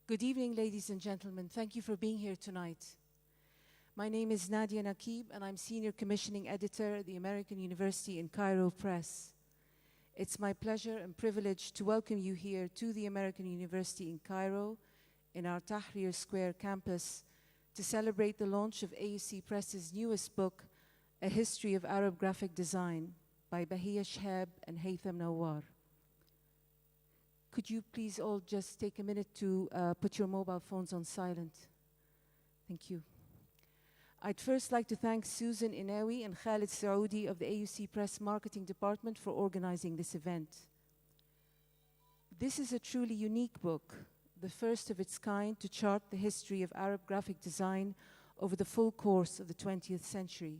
Good evening, ladies and gentlemen. Thank you for being here tonight. My name is Nadia Nakib, and I'm Senior Commissioning Editor at the American University in Cairo Press. It's my pleasure and privilege to welcome you here to the American University in Cairo, in our Tahrir Square campus, to celebrate the launch of AUC Press's newest book, A History of Arab Graphic Design, by Bahia, Shehab, and Haytham Nawar. Could you please all just take a minute to put your mobile phones on silent? Thank you. I'd first like to thank Susan Inawi and Khalid Saoudi of the AUC Press Marketing Department for organizing this event. This is a truly unique book, the first of its kind to chart the history of Arab graphic design over the full course of the 20th century.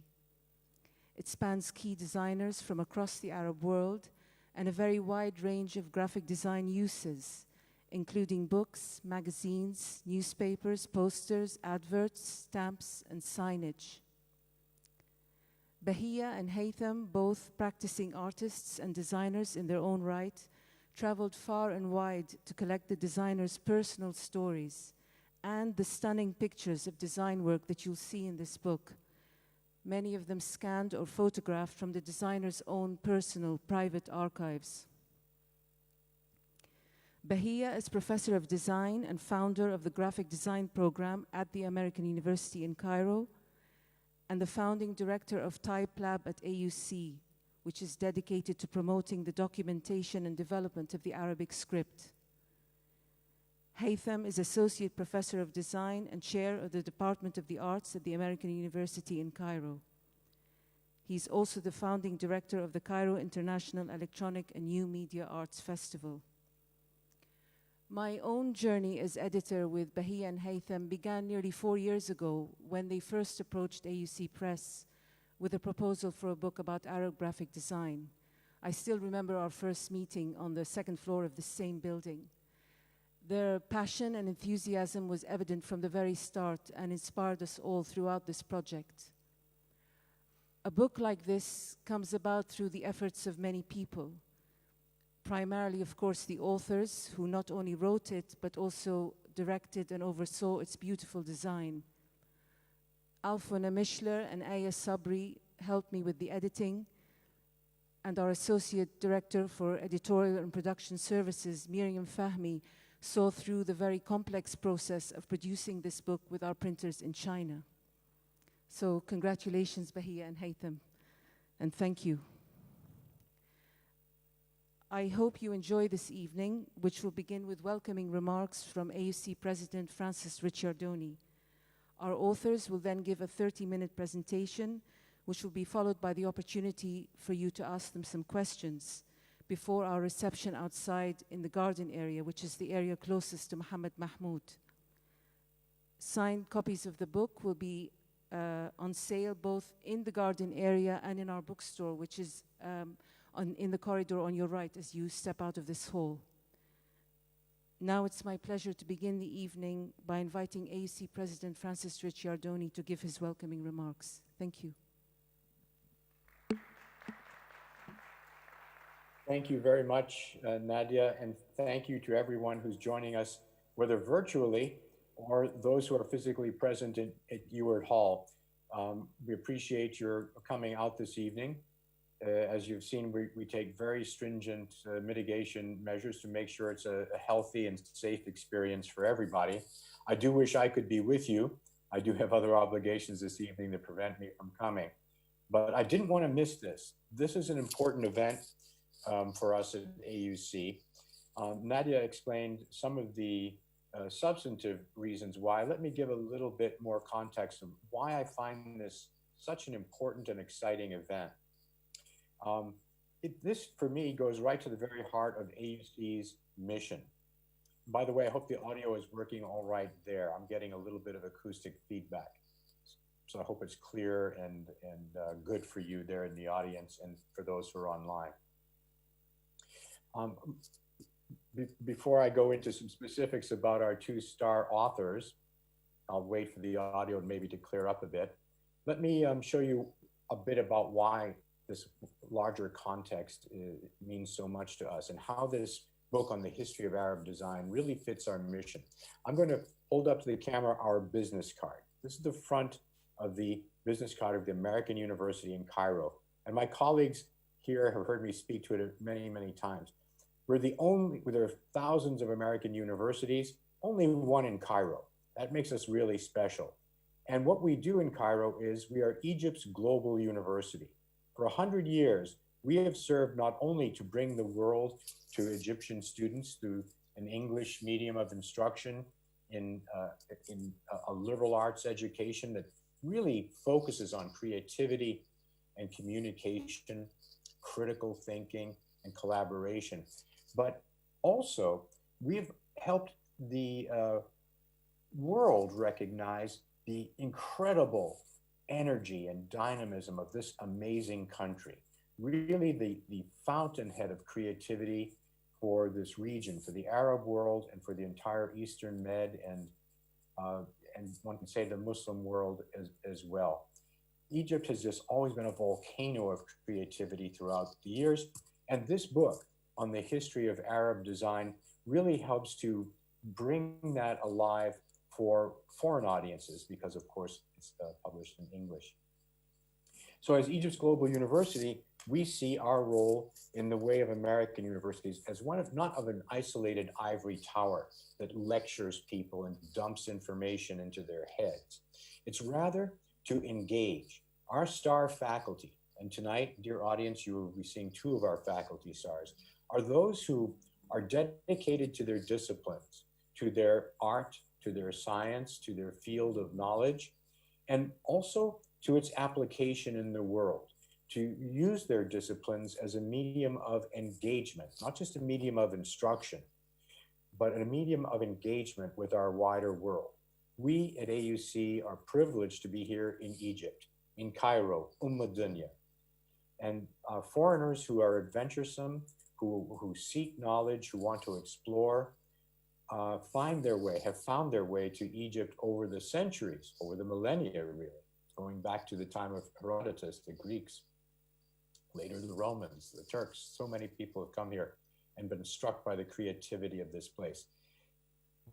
It spans key designers from across the Arab world and a very wide range of graphic design uses, including books, magazines, newspapers, posters, adverts, stamps, and signage. Bahia and Haytham, both practicing artists and designers in their own right, traveled far and wide to collect the designers' personal stories and the stunning pictures of design work that you'll see in this book, many of them scanned or photographed from the designer's own personal, private archives. Bahia is Professor of Design and founder of the Graphic Design Program at the American University in Cairo, and the founding director of Type Lab at AUC, which is dedicated to promoting the documentation and development of the Arabic script. Haytham is Associate Professor of Design and Chair of the Department of the Arts at the American University in Cairo. He's also the founding director of the Cairo International Electronic and New Media Arts Festival. My own journey as editor with Bahia and Haytham began nearly 4 years ago when they first approached AUC Press with a proposal for a book about Arab graphic design. I still remember our first meeting on the second floor of the same building. Their passion and enthusiasm was evident from the very start and inspired us all throughout this project. A book like this comes about through the efforts of many people. Primarily, of course, the authors who not only wrote it, but also directed and oversaw its beautiful design. Alfona Mishler and Aya Sabri helped me with the editing, and our Associate Director for Editorial and Production Services, Miriam Fahmi, saw through the very complex process of producing this book with our printers in China. So congratulations, Bahia and Haytham, and thank you. I hope you enjoy this evening, which will begin with welcoming remarks from AUC President Francis Ricciardoni. Our authors will then give a 30-minute presentation, which will be followed by the opportunity for you to ask them some questions before our reception outside in the garden area, which is the area closest to Mohammed Mahmoud. Signed copies of the book will be on sale both in the garden area and in our bookstore, which is in the corridor on your right as you step out of this hall. Now it's my pleasure to begin the evening by inviting AUC President Francis Ricciardoni to give his welcoming remarks. Thank you. Thank you very much, Nadia, and thank you to everyone who's joining us, whether virtually or those who are physically present at Ewart Hall. We appreciate your coming out this evening. As you've seen, we take very stringent mitigation measures to make sure it's a healthy and safe experience for everybody. I do wish I could be with you. I do have other obligations this evening that prevent me from coming, but I didn't want to miss this. This is an important event for us at AUC. Nadia explained some of the substantive reasons why. Let me give a little bit more context of why I find this such an important and exciting event. This, for me, goes right to the very heart of AUC's mission. By the way, I hope the audio is working all right there. I'm getting a little bit of acoustic feedback. So I hope it's clear and good for you there in the audience and for those who are online. Before I go into some specifics about our two star authors, I'll wait for the audio maybe to clear up a bit. Let me show you a bit about why this larger context means so much to us and how this book on the history of Arab design really fits our mission. I'm going to hold up to the camera our business card. This is the front of the business card of the American University in Cairo. And my colleagues here have heard me speak to it many, many times. There are thousands of American universities, only one in Cairo. That makes us really special. And what we do in Cairo is we are Egypt's global university. For 100 years, we have served not only to bring the world to Egyptian students through an English medium of instruction in a liberal arts education that really focuses on creativity and communication, critical thinking, and collaboration. But also, we've helped the world recognize the incredible energy and dynamism of this amazing country. Really the fountainhead of creativity for this region, for the Arab world and for the entire Eastern Med and one can say the Muslim world as well. Egypt has just always been a volcano of creativity throughout the years. And this book on the history of Arab design really helps to bring that alive for foreign audiences because, of course, it's published in English. So as Egypt's global university, we see our role in the way of American universities as one of not of an isolated ivory tower that lectures people and dumps information into their heads. It's rather to engage our star faculty. And tonight, dear audience, you will be seeing two of our faculty stars, are those who are dedicated to their disciplines, to their art, to their science, to their field of knowledge, and also to its application in the world, to use their disciplines as a medium of engagement, not just a medium of instruction, but a medium of engagement with our wider world. We at AUC are privileged to be here in Egypt, in Cairo, Dunya. And foreigners who are adventuresome, who seek knowledge, who want to explore, have found their way to Egypt over the centuries, over the millennia, really, going back to the time of Herodotus, the Greeks, later the Romans, the Turks. So many people have come here and been struck by the creativity of this place.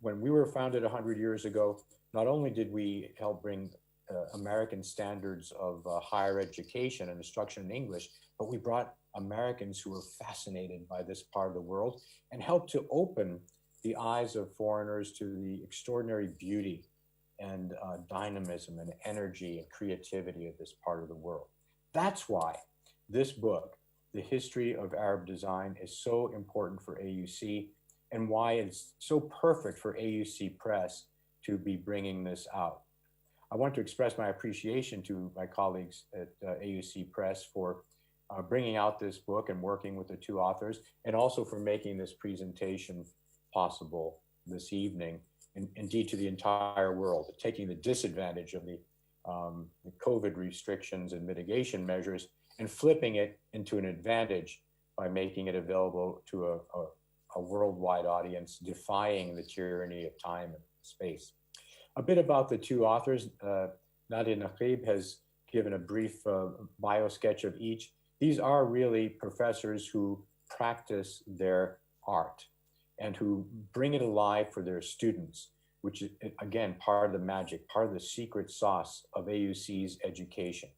When we were founded 100 years ago, not only did we help bring American standards of higher education and instruction in English, but we brought Americans who were fascinated by this part of the world and helped to open the eyes of foreigners to the extraordinary beauty and dynamism and energy and creativity of this part of the world. That's why this book, The History of Arab Design, is so important for AUC and why it's so perfect for AUC Press to be bringing this out. I want to express my appreciation to my colleagues at AUC Press for bringing out this book and working with the two authors, and also for making this presentation possible this evening, and indeed to the entire world, taking the disadvantage of the COVID restrictions and mitigation measures and flipping it into an advantage by making it available to a worldwide audience, defying the tyranny of time and space. A bit about the two authors. Nadia Naqib has given a brief bio sketch of each. These are really professors who practice their art and who bring it alive for their students, which is, again, part of the magic, part of the secret sauce of AUC's education.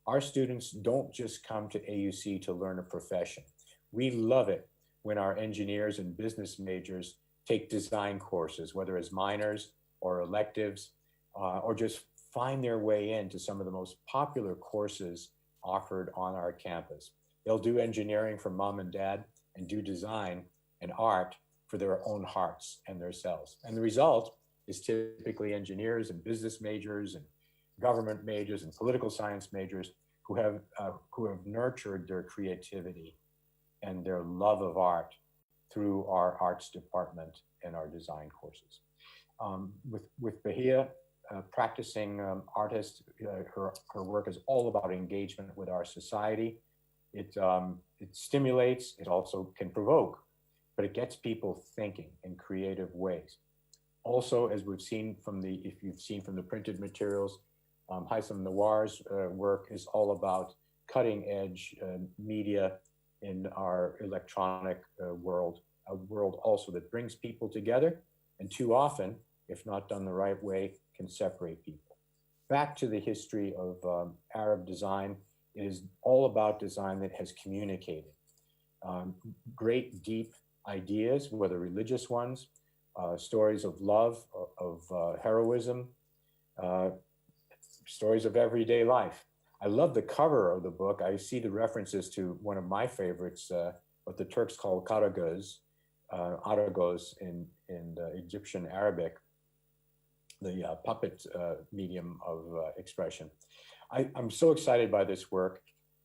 Our students don't just come to AUC to learn a profession. We love it when our engineers and business majors take design courses, whether as minors or electives, or just find their way into some of the most popular courses offered on our campus. They'll do engineering for mom and dad and do design and art for their own hearts and their selves. And the result is typically engineers and business majors and government majors and political science majors who have nurtured their creativity and their love of art through our arts department and our design courses. With Bahia, practicing artist, her work is all about engagement with our society. It stimulates, it also can provoke, but it gets people thinking in creative ways. Also, as we've seen if you've seen from the printed materials, Haytham Nawar's work is all about cutting edge media in our electronic world, a world also that brings people together, and too often, if not done the right way, can separate people. Back to the history of Arab design, it is all about design that has communicated. Great, deep ideas, whether religious ones, stories of love, of heroism, stories of everyday life. I love the cover of the book. I see the references to one of my favorites, what the Turks call karagöz, aragos in Egyptian Arabic, the puppet medium of expression. I'm so excited by this work.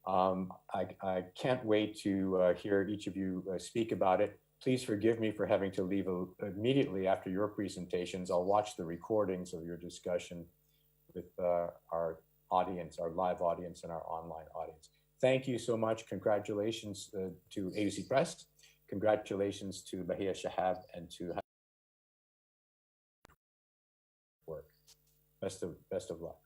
I can't wait to hear each of you speak about it. Please forgive me for having to leave immediately after your presentations. I'll watch the recordings of your discussion with our audience, our live audience and our online audience. Thank you so much. Congratulations to AUC Press. Congratulations to Bahia, Shehab, and to work. Best of luck.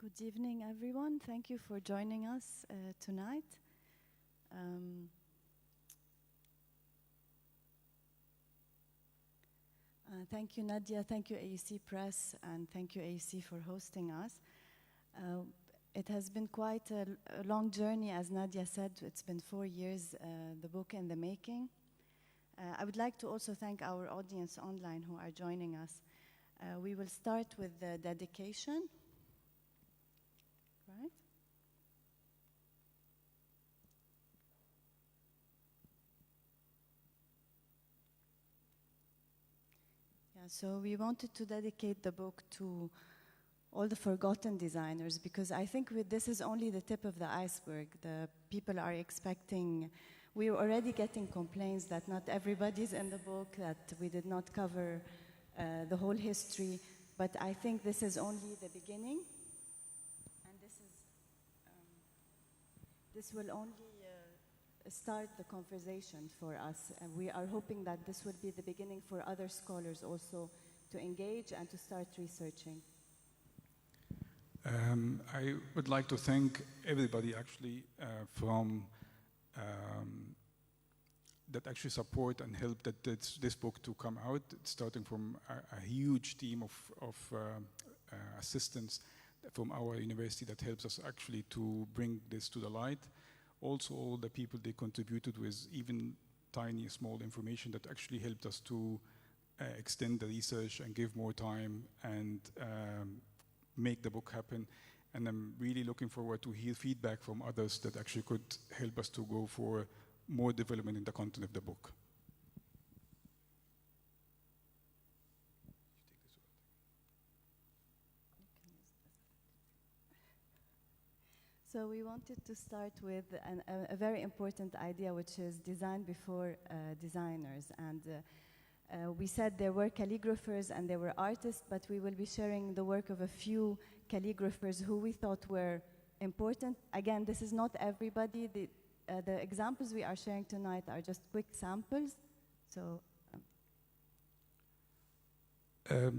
Good evening, everyone. Thank you for joining us tonight. Thank you, Nadia. Thank you, AUC Press, and thank you, AUC, for hosting us. It has been quite a long journey, as Nadia said. It's been 4 years, the book in the making. I would like to also thank our audience online who are joining us. We will start with the dedication. Right? Yeah, so we wanted to dedicate the book to all the forgotten designers, because I think this is only the tip of the iceberg. The people are expecting, we're already getting complaints that not everybody's in the book, that we did not cover the whole history, but I think this is only the beginning. This will only start the conversation for us, and we are hoping that this will be the beginning for other scholars also to engage and to start researching. I would like to thank everybody actually from that actually support and help that this book to come out, starting from a huge team of assistants from our university that helps us actually to bring this to the light. Also, all the people they contributed with even tiny, small information that actually helped us to extend the research and give more time and make the book happen. And I'm really looking forward to hear feedback from others that actually could help us to go for more development in the content of the book. So we wanted to start with a very important idea, which is design before designers. And we said there were calligraphers and there were artists, but we will be sharing the work of a few calligraphers who we thought were important. Again, this is not everybody. The examples we are sharing tonight are just quick samples. So.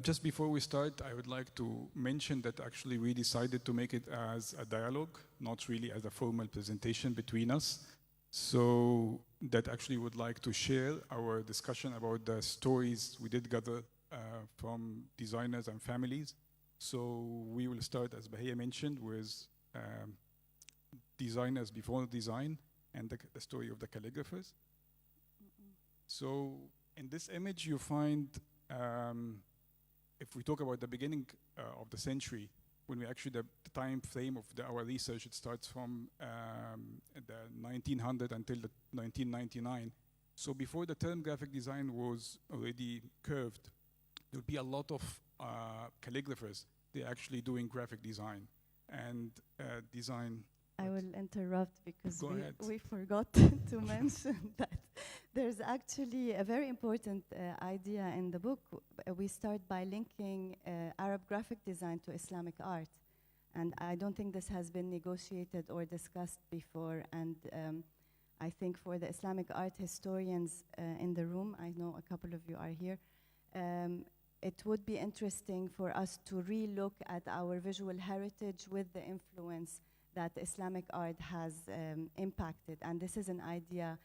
Just before we start, I would like to mention that actually we decided to make it as a dialogue, not really as a formal presentation between us. So that actually would like to share our discussion about the stories we did gather from designers and families. So we will start, as Bahia mentioned, with designers before design and the story of the calligraphers. So in this image you find if we talk about the beginning of the century, when we actually, the time frame of our research, it starts from the 1900 until the 1999. So before the term graphic design was already curved, there would be a lot of calligraphers they're actually doing graphic design and design. I will interrupt because we forgot to mention that there's actually a very important idea in the book. We start by linking Arab graphic design to Islamic art. And I don't think this has been negotiated or discussed before. And I think for the Islamic art historians in the room, I know a couple of you are here, it would be interesting for us to re-look at our visual heritage with the influence that Islamic art has impacted. And this is an idea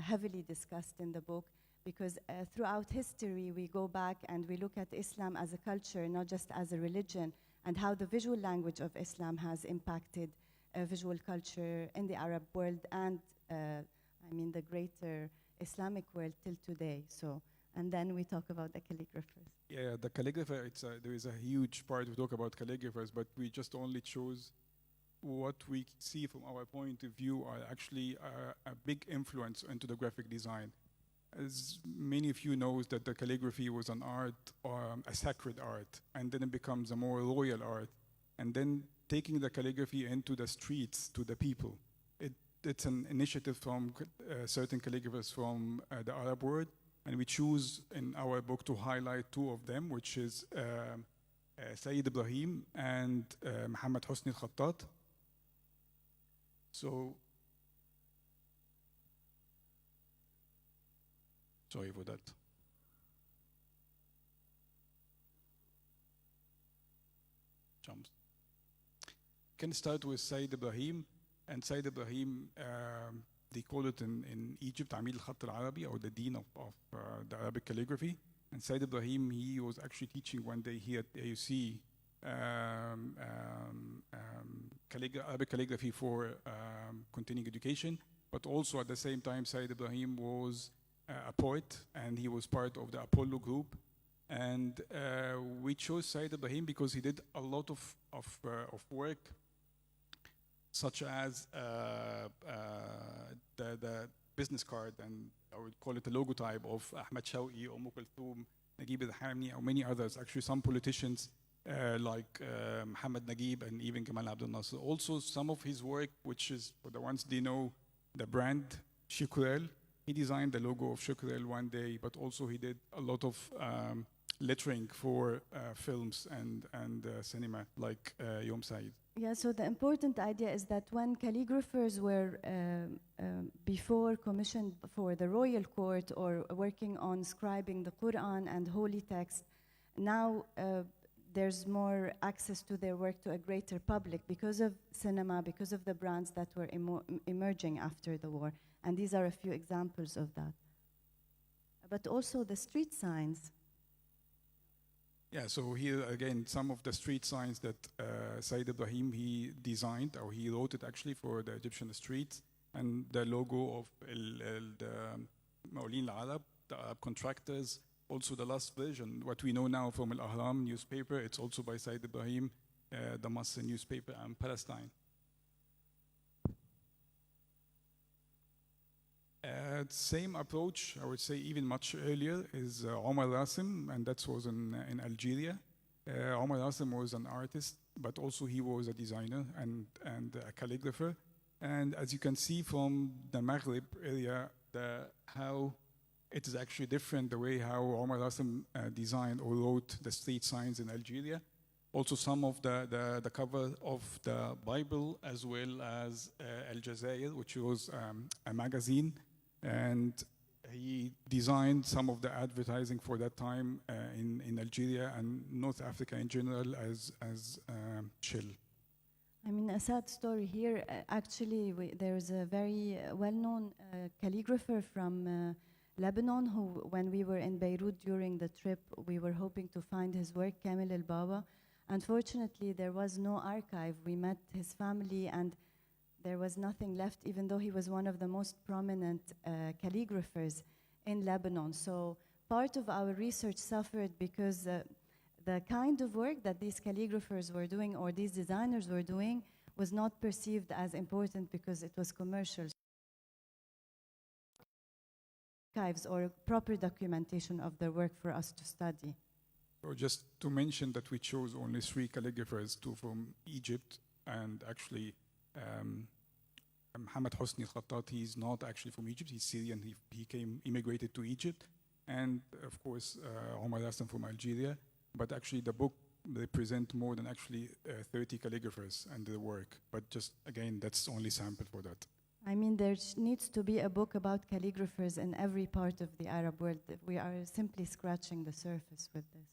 heavily discussed in the book, because throughout history we go back and we look at Islam as a culture, not just as a religion, and how the visual language of Islam has impacted visual culture in the Arab world and I mean the greater Islamic world till today. So, and then we talk about the calligraphers. Yeah, the calligrapher, there is a huge part we talk about calligraphers, but we just only chose what we see from our point of view are actually a big influence into the graphic design. As many of you know, that the calligraphy was an art, a sacred art, and then it becomes a more royal art. And then taking the calligraphy into the streets to the people. It's an initiative from certain calligraphers from the Arab world, and we choose in our book to highlight two of them, which is Sayyid Ibrahim and Muhammad Hosni al-Khattat. So, sorry for that. Jumps. Can start with Sayyid Ibrahim, and Sayyid Ibrahim, they call it in Egypt Amil al-Khatt al-Arabi, or the dean of the Arabic calligraphy. And Sayyid Ibrahim, he was actually teaching one day here at AUC Arabic calligraphy for continuing education, but also at the same time Sayyid Ibrahim was a poet, and he was part of the Apollo group. And we chose Sayyid Ibrahim because he did a lot of work, such as the business card, and I would call it the logotype of Ahmad Shawqi, Kulthum, Naguib al-Hamni, or many others. Actually, some politicians like Muhammad Naguib and even Kamal Abdel Naat. Also, some of his work, which is for the ones they know, the brand Shukrel. He designed the logo of Shukrel one day, but also he did a lot of lettering for films and cinema, like Yom Said. Yeah, so the important idea is that when calligraphers were before commissioned for the royal court or working on scribing the Quran and holy text, now there's more access to their work to a greater public because of cinema, because of the brands that were emerging after the war. And these are a few examples of that. But also the street signs. Yeah, so here again, some of the street signs that Sayyid Ibrahim, he designed, or he wrote it actually for the Egyptian streets, and the logo of the Mawlin al-Arab, the Arab contractors. Also the last version, what we know now from Al-Ahram newspaper, it's also by Sayyid Ibrahim, the Masr newspaper in Palestine. Same approach, I would say even much earlier, is Omar Rasim, and that was in Algeria. Omar Rasim was an artist, but also he was a designer and a calligrapher. And as you can see from the Maghreb area, how it is actually different, the way how Omar Rasim designed or wrote the street signs in Algeria. Also some of the cover of the Bible, as well as Al Jazair, which was a magazine. And he designed some of the advertising for that time in Algeria and North Africa in general as Shell. I mean, a sad story here. Actually, there's a very well-known calligrapher from Lebanon who, when we were in Beirut during the trip, we were hoping to find his work, Kamil al-Baba. Unfortunately, there was no archive. We met his family and there was nothing left, even though he was one of the most prominent calligraphers in Lebanon. So part of our research suffered because the kind of work that these calligraphers were doing or these designers were doing was not perceived as important because it was commercial. Archives or proper documentation of their work for us to study. So just to mention that we chose only 3 calligraphers, 2 from Egypt, and actually Mohammed Hosni al-Khattat, he's not actually from Egypt, he's Syrian, he immigrated to Egypt, and of course Omar Hassan from Algeria, but actually the book represent more than actually 30 calligraphers and their work, but just again, that's only sample for that. I mean, there needs to be a book about calligraphers in every part of the Arab world. We are simply scratching the surface with this.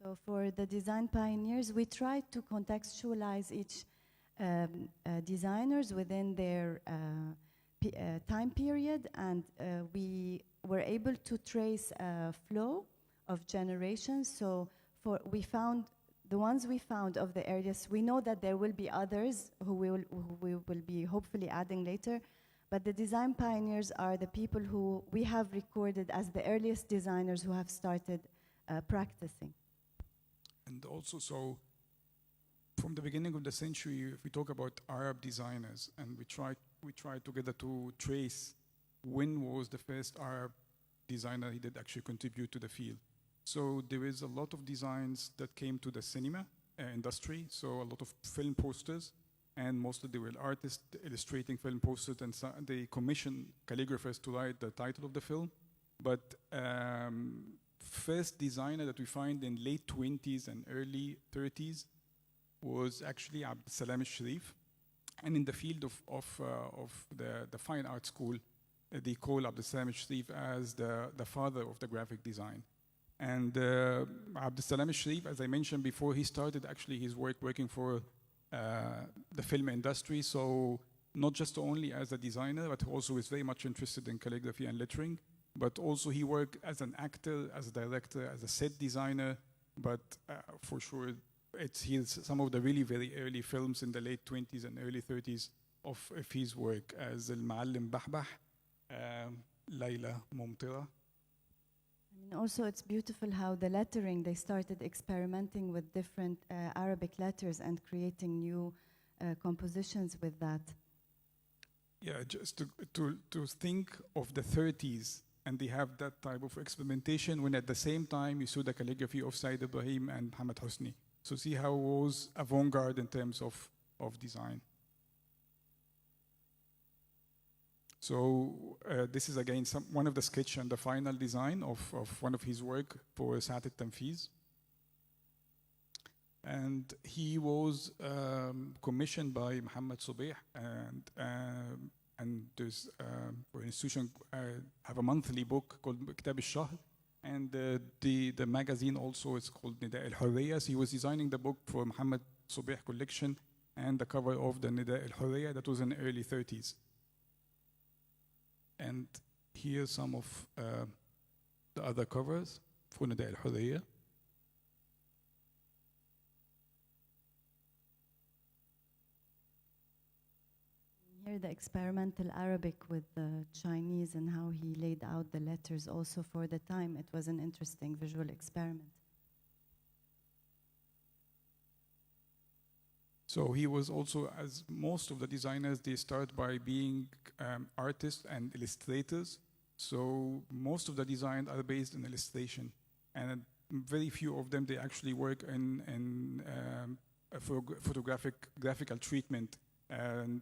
So for the design pioneers, we tried to contextualize each designers within their time period, and we were able to trace a flow of generations. So we found the ones we found of the earliest. We know that there will be others who we will be hopefully adding later, but the design pioneers are the people who we have recorded as the earliest designers who have started practicing. And also, so from the beginning of the century, if we talk about Arab designers, and we tried together to trace when was the first Arab designer he did actually contribute to the field. So there is a lot of designs that came to the cinema industry, so a lot of film posters, and mostly they were artists illustrating film posters, and so they commissioned calligraphers to write the title of the film. But first designer that we find in late 20s and early 30s was actually Abdel al-Sharif. And in the field of the fine art school, they call Abdel al-Sharif as the father of the graphic design. And Abdel al-Sharif, as I mentioned before, he started actually his work working for the film industry. So not just only as a designer, but also is very much interested in calligraphy and lettering. But also he worked as an actor, as a director, as a set designer. But for sure, he's some of the really very early films in the late 20s and early 30s of his work, as Al-Ma'allim Bahbah, Layla Mumtira. And also it's beautiful how the lettering, they started experimenting with different Arabic letters and creating new compositions with that. Yeah, just to think of the 30s, and they have that type of experimentation, when at the same time you saw the calligraphy of Said Ibrahim and Muhammad Hosni. So see how it was avant-garde in terms of design. So this is again one of the sketch and the final design of one of his work for Sa'at al-Tanfiz. And he was commissioned by Muhammad Subih, and there's an institution have a monthly book called Kitab al-Shahr, and the magazine also is called Nida al-Hurriya. So he was designing the book for Muhammad Subih collection and the cover of the Nida al-Hurriya that was in the early 30s. And here's some of the other covers for Nida al-Hurriya. Here the experimental Arabic with the Chinese and how he laid out the letters also for the time. It was an interesting visual experiment. So he was also, as most of the designers, they start by being artists and illustrators. So most of the designs are based on illustration, and very few of them, they actually work in graphical treatment and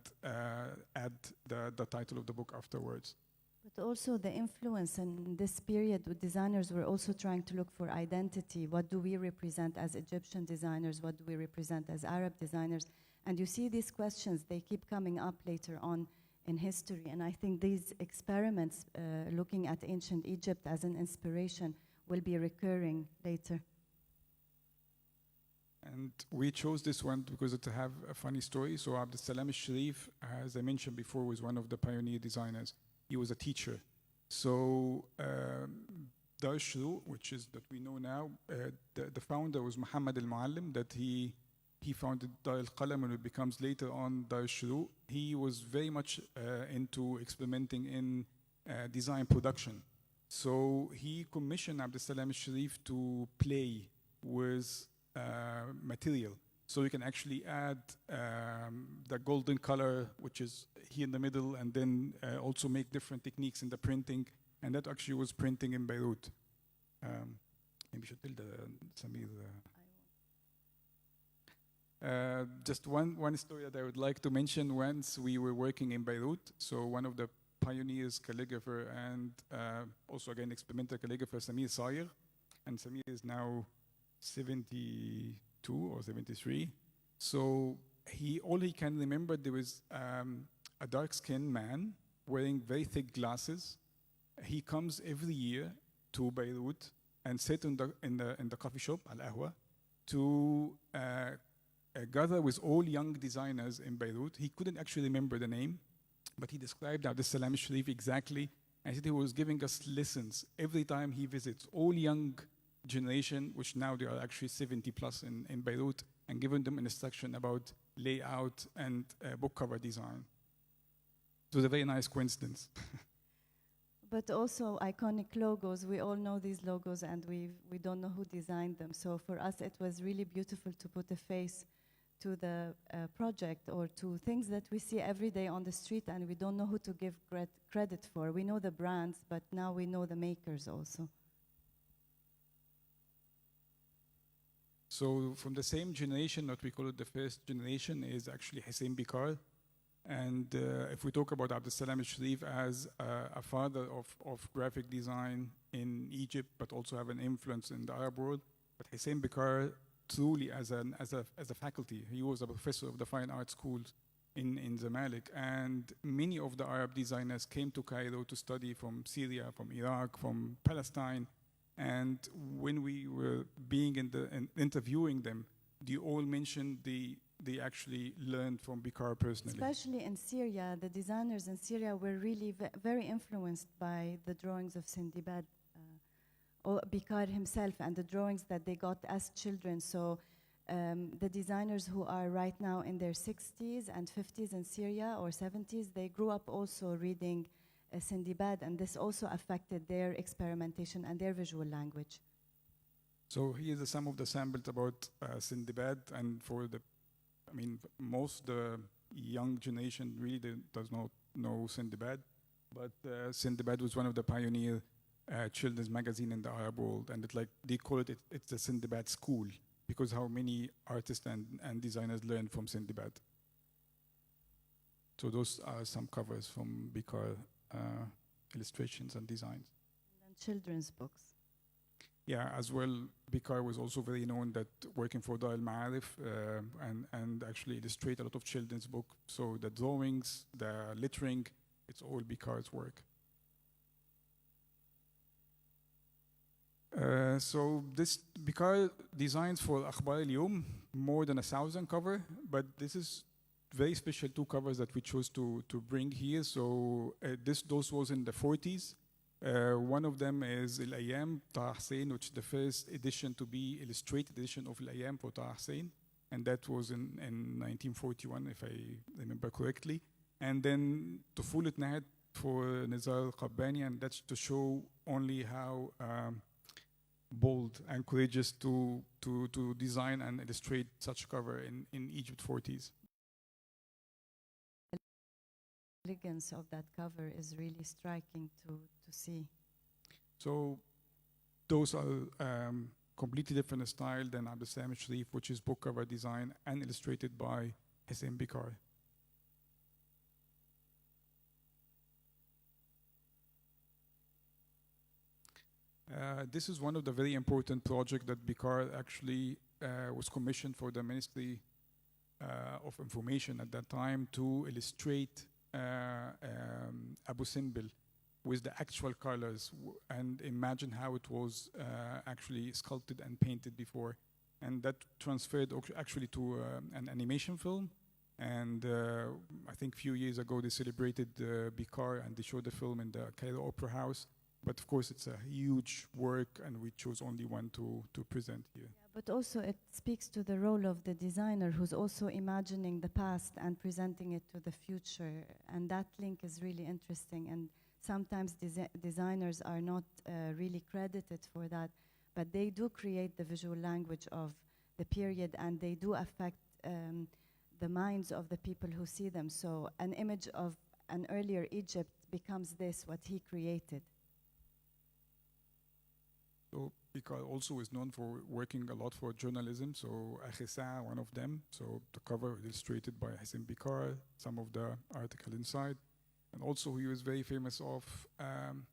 add the title of the book afterwards. But also the influence in this period with designers were also trying to look for identity. What do we represent as Egyptian designers? What do we represent as Arab designers? And you see these questions, they keep coming up later on in history. And I think these experiments looking at ancient Egypt as an inspiration will be recurring later. And we chose this one because it have a funny story. So Abdel al-Sharif, as I mentioned before, was one of the pioneer designers. He was a teacher. So Dar al-Shuru, which is that we know now, the founder was Muhammad al-Muallim, that he founded Dar al-Qalam, and it becomes later on Dar al-Shuru. He was very much into experimenting in design production. So he commissioned Abdel al-Sharif to play with material. So you can actually add the golden color, which is here in the middle, and then also make different techniques in the printing. And that actually was printing in Beirut. maybe you should tell Samir. Just one story that I would like to mention. Once we were working in Beirut, so one of the pioneers, calligrapher, and also again experimental calligrapher, Samir Sayegh, and Samir is now 72 or 73. So all he can remember, there was a dark-skinned man wearing very thick glasses. He comes every year to Beirut and sit in the coffee shop, Al-Ahwa, to gather with all young designers in Beirut. He couldn't actually remember the name, but he described Abdel Salam Sharif exactly, and he said he was giving us lessons every time he visits all young generation, which now they are actually 70 plus in Beirut, and giving them instruction about layout and book cover design. It was a very nice coincidence. But also iconic logos. We all know these logos, and we don't know who designed them. So for us, it was really beautiful to put a face to the project, or to things that we see every day on the street, and we don't know who to give credit for. We know the brands, but now we know the makers also. So from the same generation, what we call it the first generation, is actually Hussein Bikar. And if we talk about Abdel Salam Sharif as a father of graphic design in Egypt, but also have an influence in the Arab world, but Hussein Bikar truly as a faculty, he was a professor of the fine arts schools in Zamalek, and many of the Arab designers came to Cairo to study from Syria, from Iraq, from Palestine. And when we were interviewing them, they all mentioned they actually learned from Bikar personally. Especially in Syria, the designers in Syria were really very influenced by the drawings of Sindibad, or Bikar himself, and the drawings that they got as children. So the designers who are right now in their 60s and 50s in Syria, or 70s, they grew up also reading Sindibad, and this also affected their experimentation and their visual language. So here are some of the samples about Sindibad, and most the young generation really does not know Sindibad, but Sindibad was one of the pioneer children's magazine in the Arab world, and they call it's the Sindibad school, because how many artists and designers learned from Sindibad. So those are some covers from Bikar illustrations and designs. And children's books. Yeah, as well, Bikar was also very known that working for Dar al-Ma'arif and actually illustrate a lot of children's books. So the drawings, the lettering, it's all Bikar's work. So this Bikar designs for Akhbar al-Yawm more than 1,000 covers, but this is very special 2 covers that we chose to bring here. So those was in the 40s. One of them is Al-Ayyam, Taha Hussein, which is the first edition to be illustrated edition of Al-Ayyam for Taha Hussein, and that was in 1941, if I remember correctly. And then Tufulat Nahat for Nizar al-Qabbani, and that's to show only how bold and courageous to design and illustrate such cover in Egypt 40s. The elegance of that cover is really striking to see. So those are completely different style than Abdel Salam Sharif, which is book cover design and illustrated by Hussein Bikar. This is one of the very important projects that Bikar actually was commissioned for the Ministry of Information at that time to illustrate Abu Simbel with the actual colors and imagine how it was actually sculpted and painted before. And that transferred actually to an animation film. And I think a few years ago they celebrated Bikar and they showed the film in the Cairo Opera House. But of course it's a huge work and we chose only one to present here. Yeah, but also it speaks to the role of the designer who's also imagining the past and presenting it to the future. And that link is really interesting. And sometimes designers are not really credited for that, but they do create the visual language of the period and they do affect the minds of the people who see them. So an image of an earlier Egypt becomes this, what he created. So Bikar also is known for working a lot for journalism. So Akhisa, one of them. So the cover illustrated by Hassan Bikar, some of the article inside. And also he was very famous of, I'm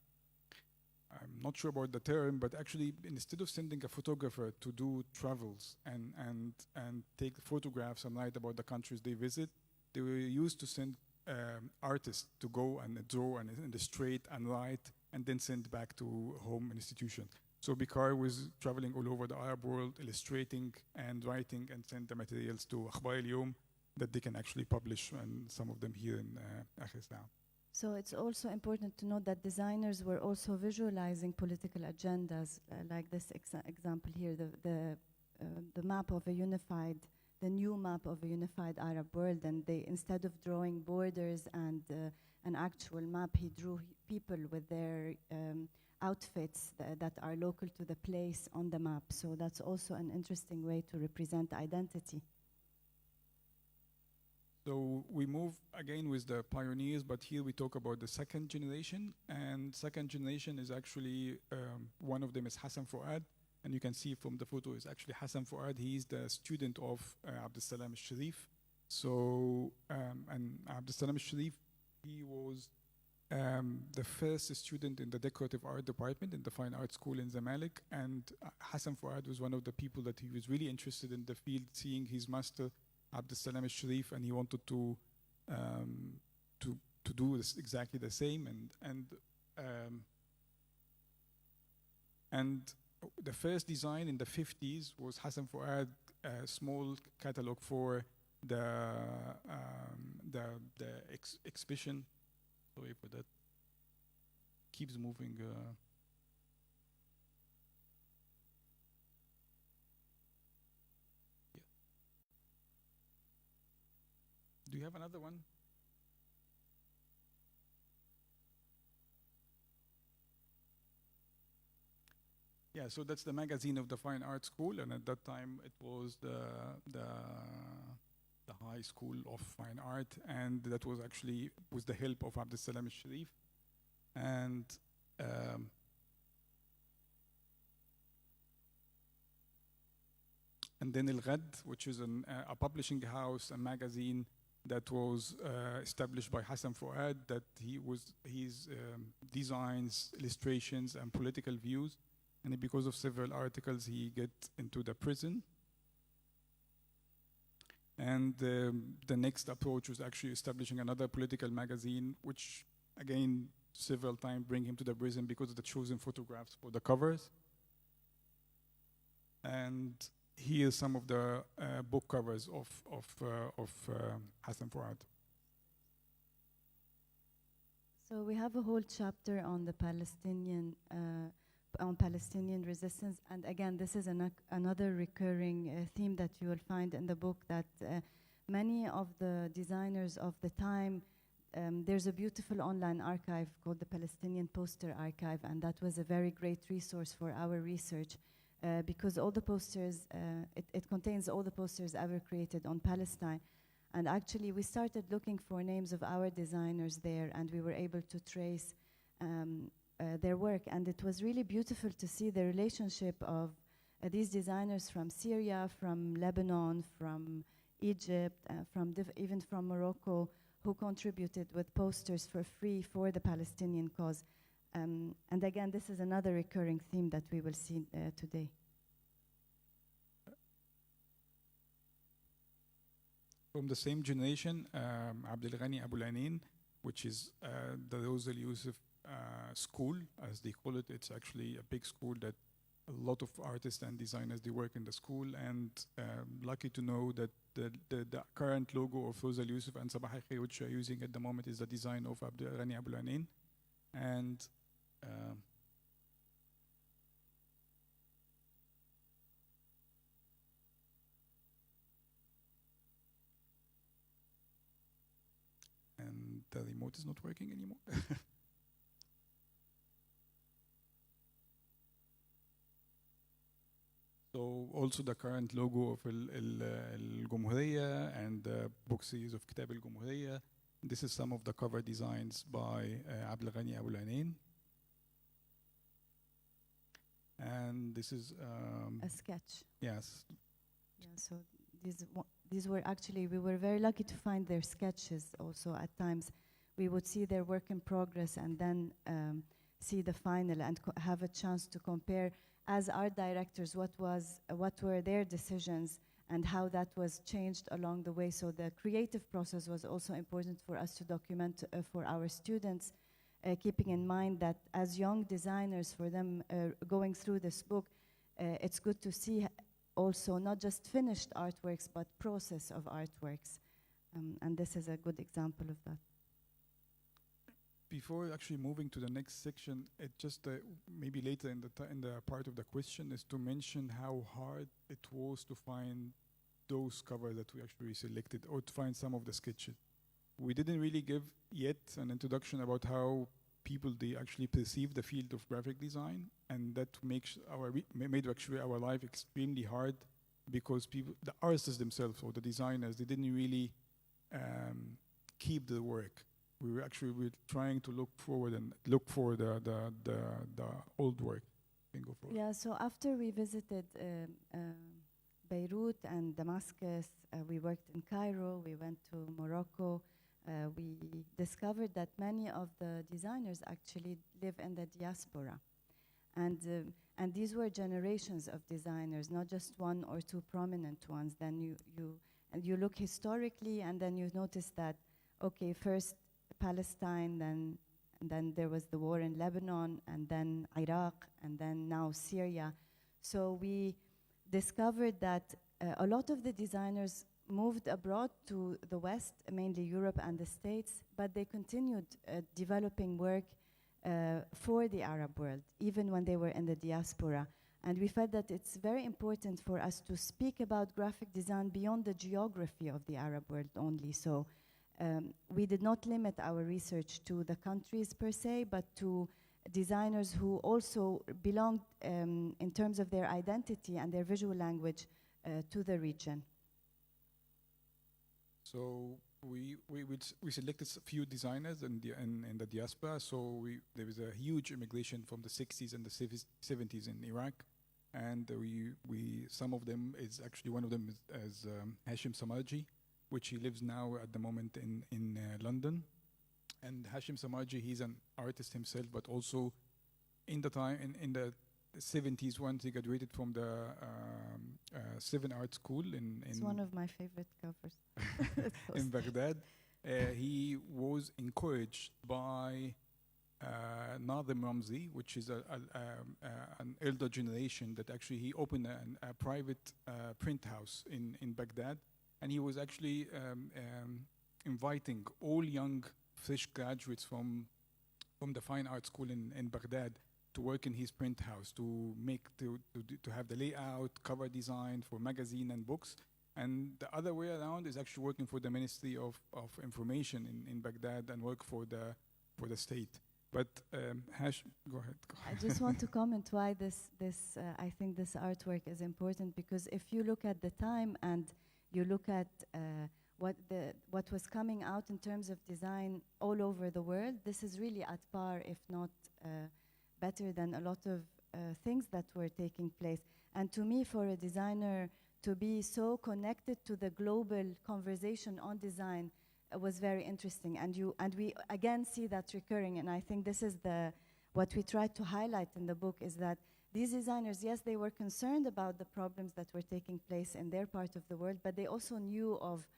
not sure about the term, but actually instead of sending a photographer to do travels and take photographs and write about the countries they visit, they were used to send artists to go and draw and illustrate and write and then send back to home institution. So Bikar was traveling all over the Arab world, illustrating and writing and send the materials to Akhbar al-Yawm that they can actually publish, and some of them here in Akhisa. So it's also important to note that designers were also visualizing political agendas, like this example here, the map of a unified, the new map of a unified Arab world, and they, instead of drawing borders and an actual map, he drew people with their outfits that are local to the place on the map. So that's also an interesting way to represent identity. So we move again with the pioneers, but here we talk about the second generation. And second generation is actually, one of them is Hassan Fuad. And you can see from the photo is actually Hassan Fuad. He is the student of Abdel Salam al-Sharif. So, and Abdel Salam al-Sharif, he was the first student in the decorative art department in the fine art school in Zamalek. And Hassan Fuad was one of the people that he was really interested in the field, seeing his master Abdel Salam al-Sharif, and he wanted to do this exactly the same. And the first design in the 50s was Hassan Fuad, a small catalog for the exhibition. Sorry for that. Keeps moving. Do you have another one? Yeah, so that's the magazine of the Fine Art School, and at that time it was the High School of Fine Art, and that was actually with the help of Abdel Salam al-Sharif. And then Al-Ghad, which is a publishing house, a magazine that was established by Hassan Fuad, that his designs, illustrations, and political views. And because of several articles, he get into the prison. And the next approach was actually establishing another political magazine, which again, several times bring him to the prison because of the chosen photographs for the covers. And here are some of the book covers of Hassan Fuad. So we have a whole chapter on the Palestinian resistance, and again, this is another recurring theme that you will find in the book, that many of the designers of the time, there's a beautiful online archive called the Palestinian Poster Archive, and that was a very great resource for our research because all the posters, it contains all the posters ever created on Palestine. And actually, we started looking for names of our designers there, and we were able to trace their work, and it was really beautiful to see the relationship of these designers from Syria, from Lebanon, from Egypt, even from Morocco, who contributed with posters for free for the Palestinian cause. And again, this is another recurring theme that we will see today. From the same generation, Abdel Ghani Abu Lanin, which is the Rosal Youssef school, as they call it. It's actually a big school that a lot of artists and designers, they work in the school, and lucky to know that the current logo of Rosal Youssef and Sabah al-Khair, which we are using at the moment, is the design of Abdel Ghani Abu Lanin. And the remote is not working anymore. So also the current logo of Al-Jumhuriyya and the book series of Kitab Al-Jumhuriyya. This is some of the cover designs by Abdel Ghani Abu Lanin. And this is a sketch. yes. Yeah, so these were actually, we were very lucky to find their sketches also at times. We would see their work in progress and then see the final and have a chance to compare as art directors what were their decisions and how that was changed along the way. So the creative process was also important for us to document for our students, keeping in mind that as young designers, for them going through this book, it's good to see also not just finished artworks, but process of artworks. And this is a good example of that. Before actually moving to the next section, it just maybe later in the part of the question is to mention how hard it was to find those covers that we actually selected, or to find some of the sketches. We didn't really give yet an introduction about how people they actually perceive the field of graphic design, and that makes made actually our life extremely hard, because people, the artists themselves or the designers, they didn't really keep the work. We were trying to look forward and look for the old work. Yeah, so after we visited Beirut and Damascus, we worked in Cairo, we went to Morocco, we discovered that many of the designers actually live in the diaspora. And these were generations of designers, not just one or two prominent ones. Then you look historically, and then you notice that, okay, first Palestine, then there was the war in Lebanon, and then Iraq, and then now Syria. So we discovered that a lot of the designers moved abroad to the West, mainly Europe and the States, but they continued developing work for the Arab world, even when they were in the diaspora. And we felt that it's very important for us to speak about graphic design beyond the geography of the Arab world only. So we did not limit our research to the countries per se, but to designers who also belonged in terms of their identity and their visual language to the region. So we selected a few designers in the diaspora. So there was a huge immigration from the 60s and the 70s in Iraq, and some of them is actually, one of them is Hashim Samarji, which he lives now at the moment in London. And Hashim Samarji, he's an artist himself, but also in the 70s, once he graduated from the Seven Art School it's one of my favorite covers in Baghdad. He was encouraged by Nazim Ramzi, which is an elder generation, that actually he opened a private print house in Baghdad, and he was actually inviting all young fresh graduates from the Fine Art School in Baghdad to work in his print house, to have the layout, cover design for magazine and books. And the other way around is actually working for the Ministry of Information in Baghdad and work for the state. But go ahead. I just want to comment why I think this artwork is important, because if you look at the time and you look at what was coming out in terms of design all over the world, this is really at par, if not better than a lot of things that were taking place. And to me, for a designer to be so connected to the global conversation on design was very interesting. And we again see that recurring. And I think this is what we tried to highlight in the book, is that these designers, yes, they were concerned about the problems that were taking place in their part of the world, but they also knew of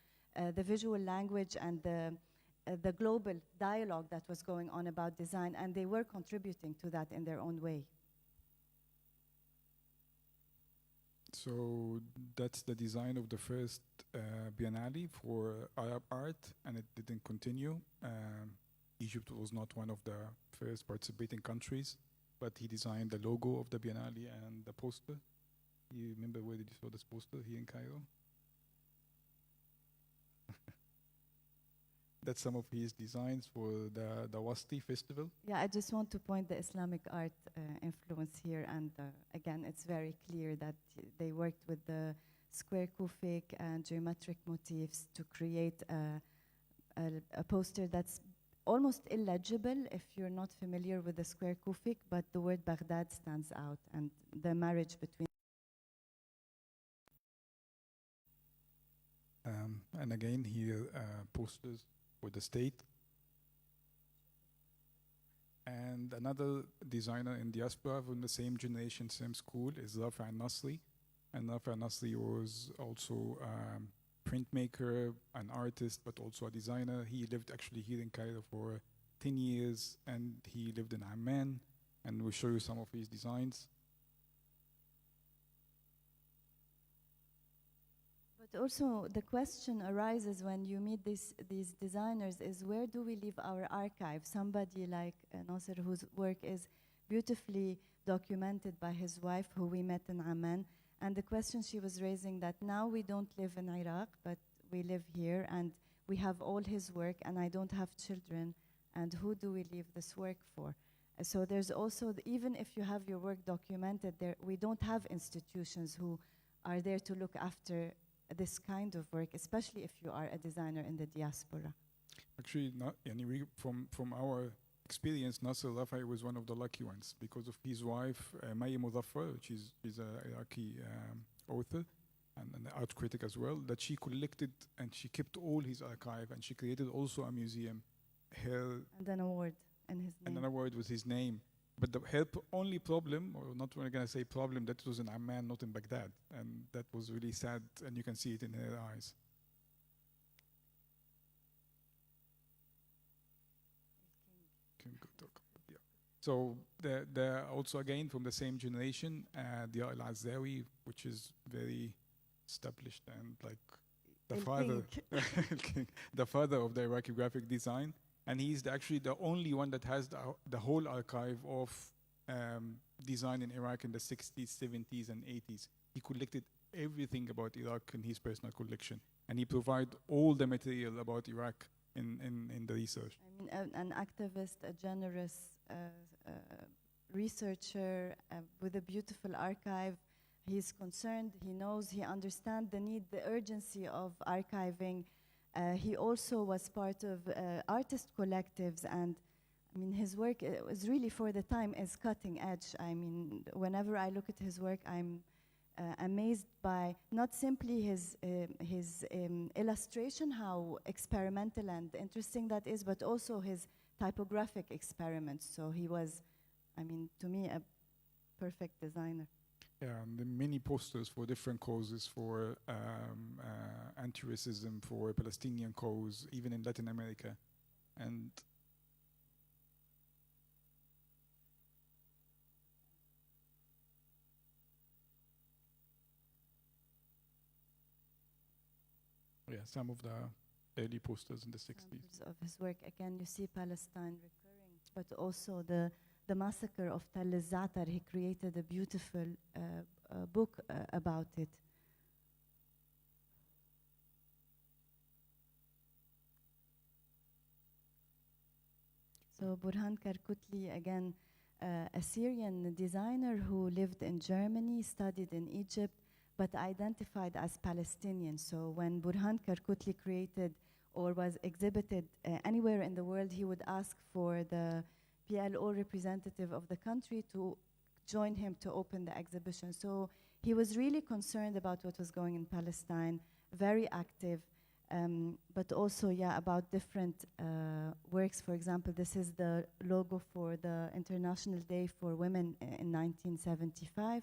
the visual language and the global dialogue that was going on about design, and they were contributing to that in their own way. So that's the design of the first Biennale for Arab art, and it didn't continue. Egypt was not one of the first participating countries, but he designed the logo of the Biennale and the poster. You remember where did you saw this poster? Here in Cairo? That's some of his designs for the Wasti festival. Yeah, I just want to point the Islamic art influence here, and again, it's very clear that they worked with the square kufic and geometric motifs to create a poster that's almost illegible if you're not familiar with the square kufik, but the word Baghdad stands out, and the marriage between. And again, here posters for the state. And another designer in diaspora from the same generation, same school, is Rafi Nasri. And Rafi Nasri was also a printmaker, an artist, but also a designer. He lived actually here in Cairo for 10 years, and he lived in Amman, and we'll show you some of his designs. But also the question arises when you meet these designers is, where do we leave our archive? Somebody like Nasser, whose work is beautifully documented by his wife, who we met in Amman. And the question she was raising, that now we don't live in Iraq, but we live here, and we have all his work, and I don't have children, and who do we leave this work for? So there's also, even if you have your work documented, we don't have institutions who are there to look after this kind of work, especially if you are a designer in the diaspora. Actually, from our experience, Nasser Rafai was one of the lucky ones because of his wife, Maya Muzaffar, she's an Iraqi author and an art critic as well, that she collected and she kept all his archive, and she created also a museum. And an award in his name. And an award with his name. But her only problem, or not going to say problem, that was in Amman, not in Baghdad. And that was really sad, and you can see it in her eyes. So they're also, again, from the same generation, Dia Al-Azawi, which is very established and like the father of the Iraqi graphic design. And he's actually the only one that has the whole archive of design in Iraq in the 60s, 70s, and 80s. He collected everything about Iraq in his personal collection. And he provided all the material about Iraq in the research. I mean, an activist, a generous researcher with a beautiful archive. He's concerned, he knows, he understands the need, the urgency of archiving. He also was part of artist collectives, and I mean, his work is really, for the time, is cutting edge. I mean, whenever I look at his work, I'm amazed by not simply his illustration, how experimental and interesting that is, but also his typographic experiments. So he was, I mean, to me, a perfect designer. Yeah, and the many posters for different causes, for anti-racism, for Palestinian cause, even in Latin America. And yeah, some of the early posters in the 60s. Of his work, again, you see Palestine recurring, but also the massacre of Tell al-Za'atar. He created a beautiful book about it. So Burhan Karkutli, again, a Syrian designer who lived in Germany, studied in Egypt, but identified as Palestinian. So when Burhan Karkutli created or was exhibited anywhere in the world, he would ask for the PLO representative of the country to join him to open the exhibition. So he was really concerned about what was going in Palestine, very active, but also, yeah, about different works. For example, this is the logo for the International Day for Women in 1975.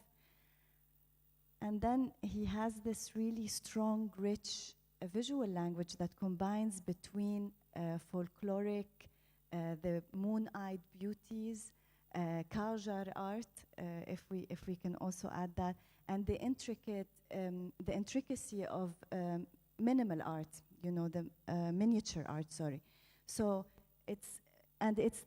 And then he has this really strong, rich visual language that combines between folkloric, the moon-eyed beauties, Qajar art, if we can also add that, and the intricacy of minimal art, you know, the miniature art. Sorry. So it's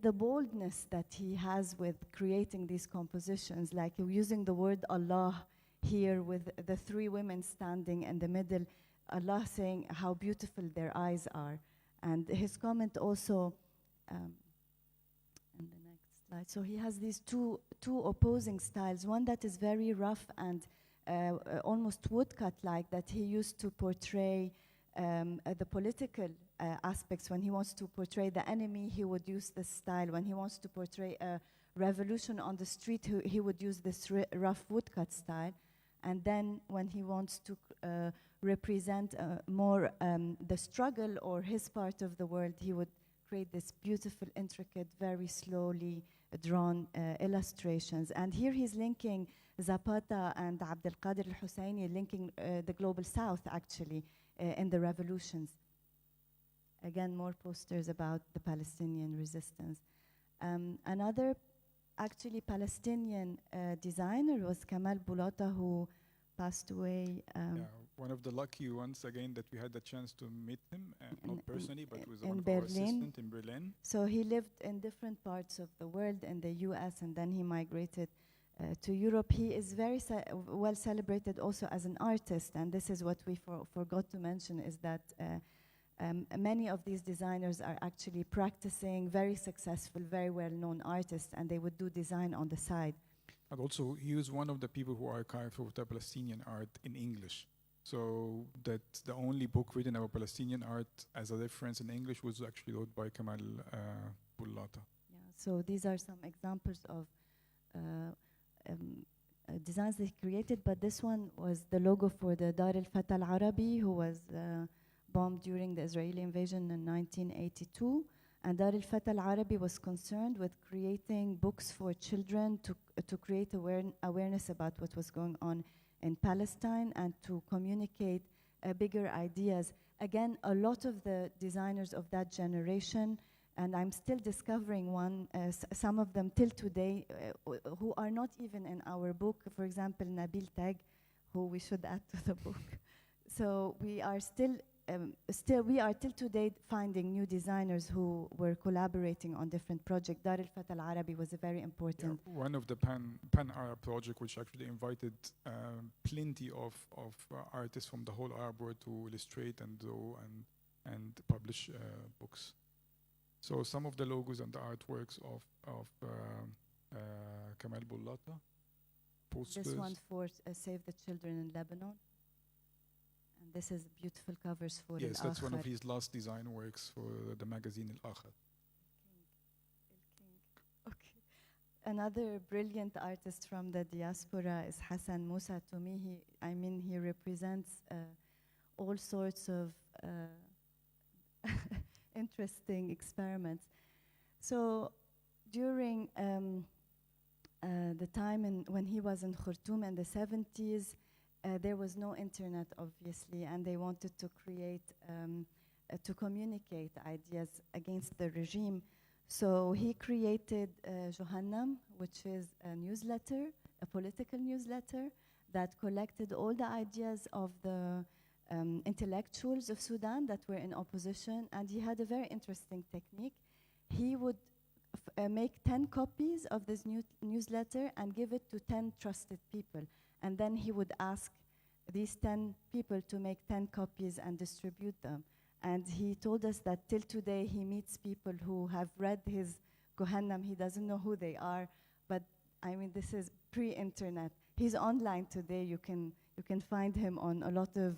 the boldness that he has with creating these compositions, like using the word Allah here with the three women standing in the middle, Allah saying how beautiful their eyes are. And his comment also, in the next slide. So he has these two opposing styles. One that is very rough and almost woodcut-like, that he used to portray the political aspects. When he wants to portray the enemy, he would use this style. When he wants to portray a revolution on the street, he would use this rough woodcut style. And then when he wants to represent more the struggle or his part of the world, he would create this beautiful, intricate, very slowly drawn illustrations. And here he's linking Zapata and Abdel Qadir al-Husseini, linking the global south, actually, in the revolutions. Again, more posters about the Palestinian resistance. Another, actually, Palestinian designer was Kamal Bulota, who passed away. One of the lucky ones, again, that we had the chance to meet him, not personally, but with in one of Berlin. our assistants in Berlin. So he lived in different parts of the world, in the US, and then he migrated to Europe. He is very well celebrated also as an artist, and this is what we forgot to mention, is that many of these designers are actually practicing, very successful, very well-known artists, and they would do design on the side. And also, he was one of the people who archived of the Palestinian art in English. So that the only book written about Palestinian art as a reference in English was actually wrote by Kamal Bulota. Yeah, so these are some examples of designs they created, but this one was the logo for the Dar al-Fatah al-Arabi, who was bombed during the Israeli invasion in 1982. And Dar al-Fatah al-Arabi was concerned with creating books for children to create awareness about what was going on in Palestine and to communicate bigger ideas. Again, a lot of the designers of that generation, and I'm still discovering some of them till today, who are not even in our book. For example, Nabil Tag, who we should add to the book. So we are till today finding new designers who were collaborating on different projects. Dar al-Fatah al-Arabi was a very important. Yeah, one of the Pan-Arab project, which actually invited plenty of artists from the whole Arab world to illustrate and draw and publish books. So some of the logos and the artworks of Kamal Bulota. Posters. This one for Save the Children in Lebanon. And this is beautiful covers for Yes, that's one of Al-Akhar. his last design works for the magazine Al-Akhar. Okay. Another brilliant artist from the diaspora is Hassan Musa. To me, he represents all sorts of interesting experiments. So during the time when he was in Khartoum in the 70s, there was no internet, obviously, and they wanted to create, to communicate ideas against the regime. So he created Johannam, which is a newsletter, a political newsletter that collected all the ideas of the intellectuals of Sudan that were in opposition. And he had a very interesting technique. He would make 10 copies of this newsletter and give it to 10 trusted people. And then he would ask these 10 people to make 10 copies and distribute them. And he told us that till today he meets people who have read his Johannam. He doesn't know who they are, but I mean, this is pre-internet. He's online today. You can find him on a lot of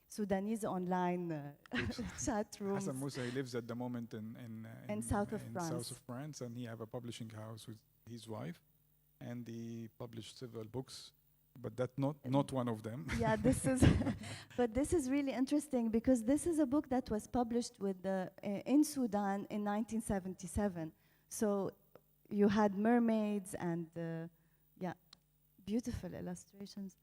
Sudanese online chat rooms. Hassan Musa, he lives at the moment in south of France. South of France, and he have a publishing house with his wife, and he published several books, but that's not one of them. Yeah, this is, but this is really interesting because this is a book that was published with in Sudan in 1977. So you had mermaids and yeah, beautiful illustrations.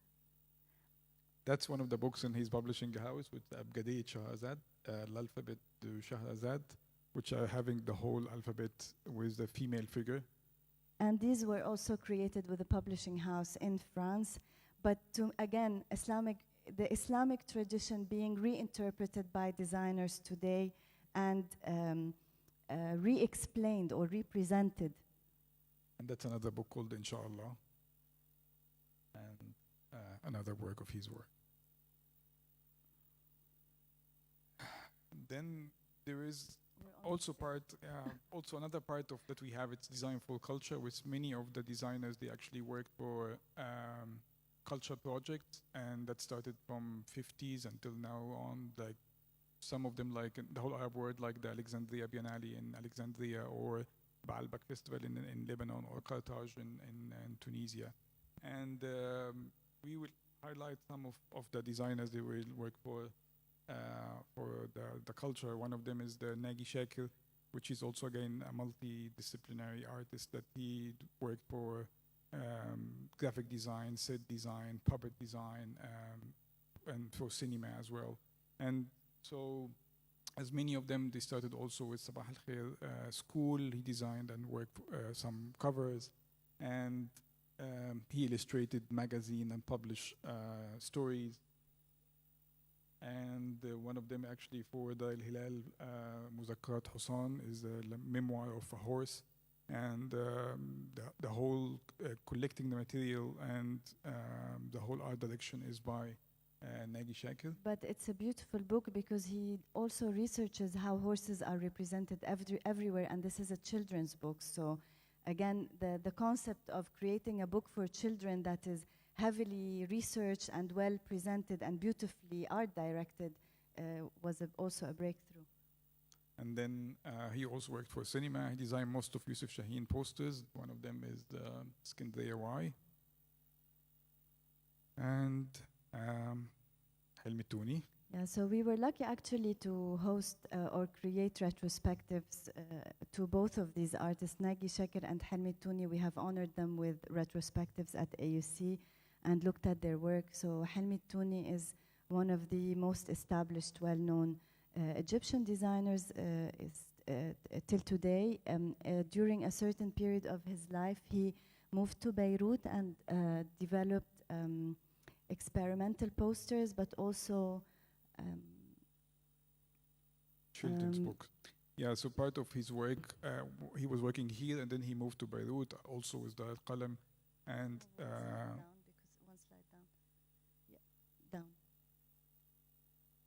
That's one of the books in his publishing house with Abgadiyat Shahrazad, L'Alphabet de Shahrazad, which are having the whole alphabet with the female figure. And these were also created with a publishing house in France. But again, the Islamic tradition being reinterpreted by designers today and re-explained or represented. And that's another book called Inshallah, and another work of his work. Then there is also another part of that we have. It's design for culture, with many of the designers, they actually worked for culture projects, and that started from 50s until now on, like some of them, like in the whole Arab world, like the Alexandria Biennale in Alexandria, or Baalbek Festival in Lebanon, or Carthage in Tunisia. And we will highlight some of the designers they will work for the culture. One of them is the Nagi Shakir, which is also, again, a multidisciplinary artist that he worked for graphic design, set design, puppet design, and for cinema as well. And so, as many of them, they started also with Sabah al-Khair school. He designed and worked some covers, and he illustrated magazine and published stories. And one of them, actually, for the Al-Hilal Muzakkarat Hussan, is a memoir of a horse. And the whole collecting the material and the whole art direction is by Nagi Shakir. But it's a beautiful book because he also researches how horses are represented everywhere, and this is a children's book. So again, the concept of creating a book for children that is heavily researched and well presented and beautifully art directed was also a breakthrough. And then he also worked for cinema. He designed most of Yusuf Shaheen posters. One of them is the Skindriya Y. And Helmi Touni. Yeah, so we were lucky actually to host or create retrospectives to both of these artists, Nagi Shakir and Helmi Touni. We have honored them with retrospectives at AUC and looked at their work. So Helmi Touni is one of the most established, well-known Egyptian designers till today. During a certain period of his life, he moved to Beirut and developed experimental posters, but also children's books. Yeah, so part of his work, he was working here, and then he moved to Beirut, also with the Al-Qalam, and down, because one slide down. Yeah, down.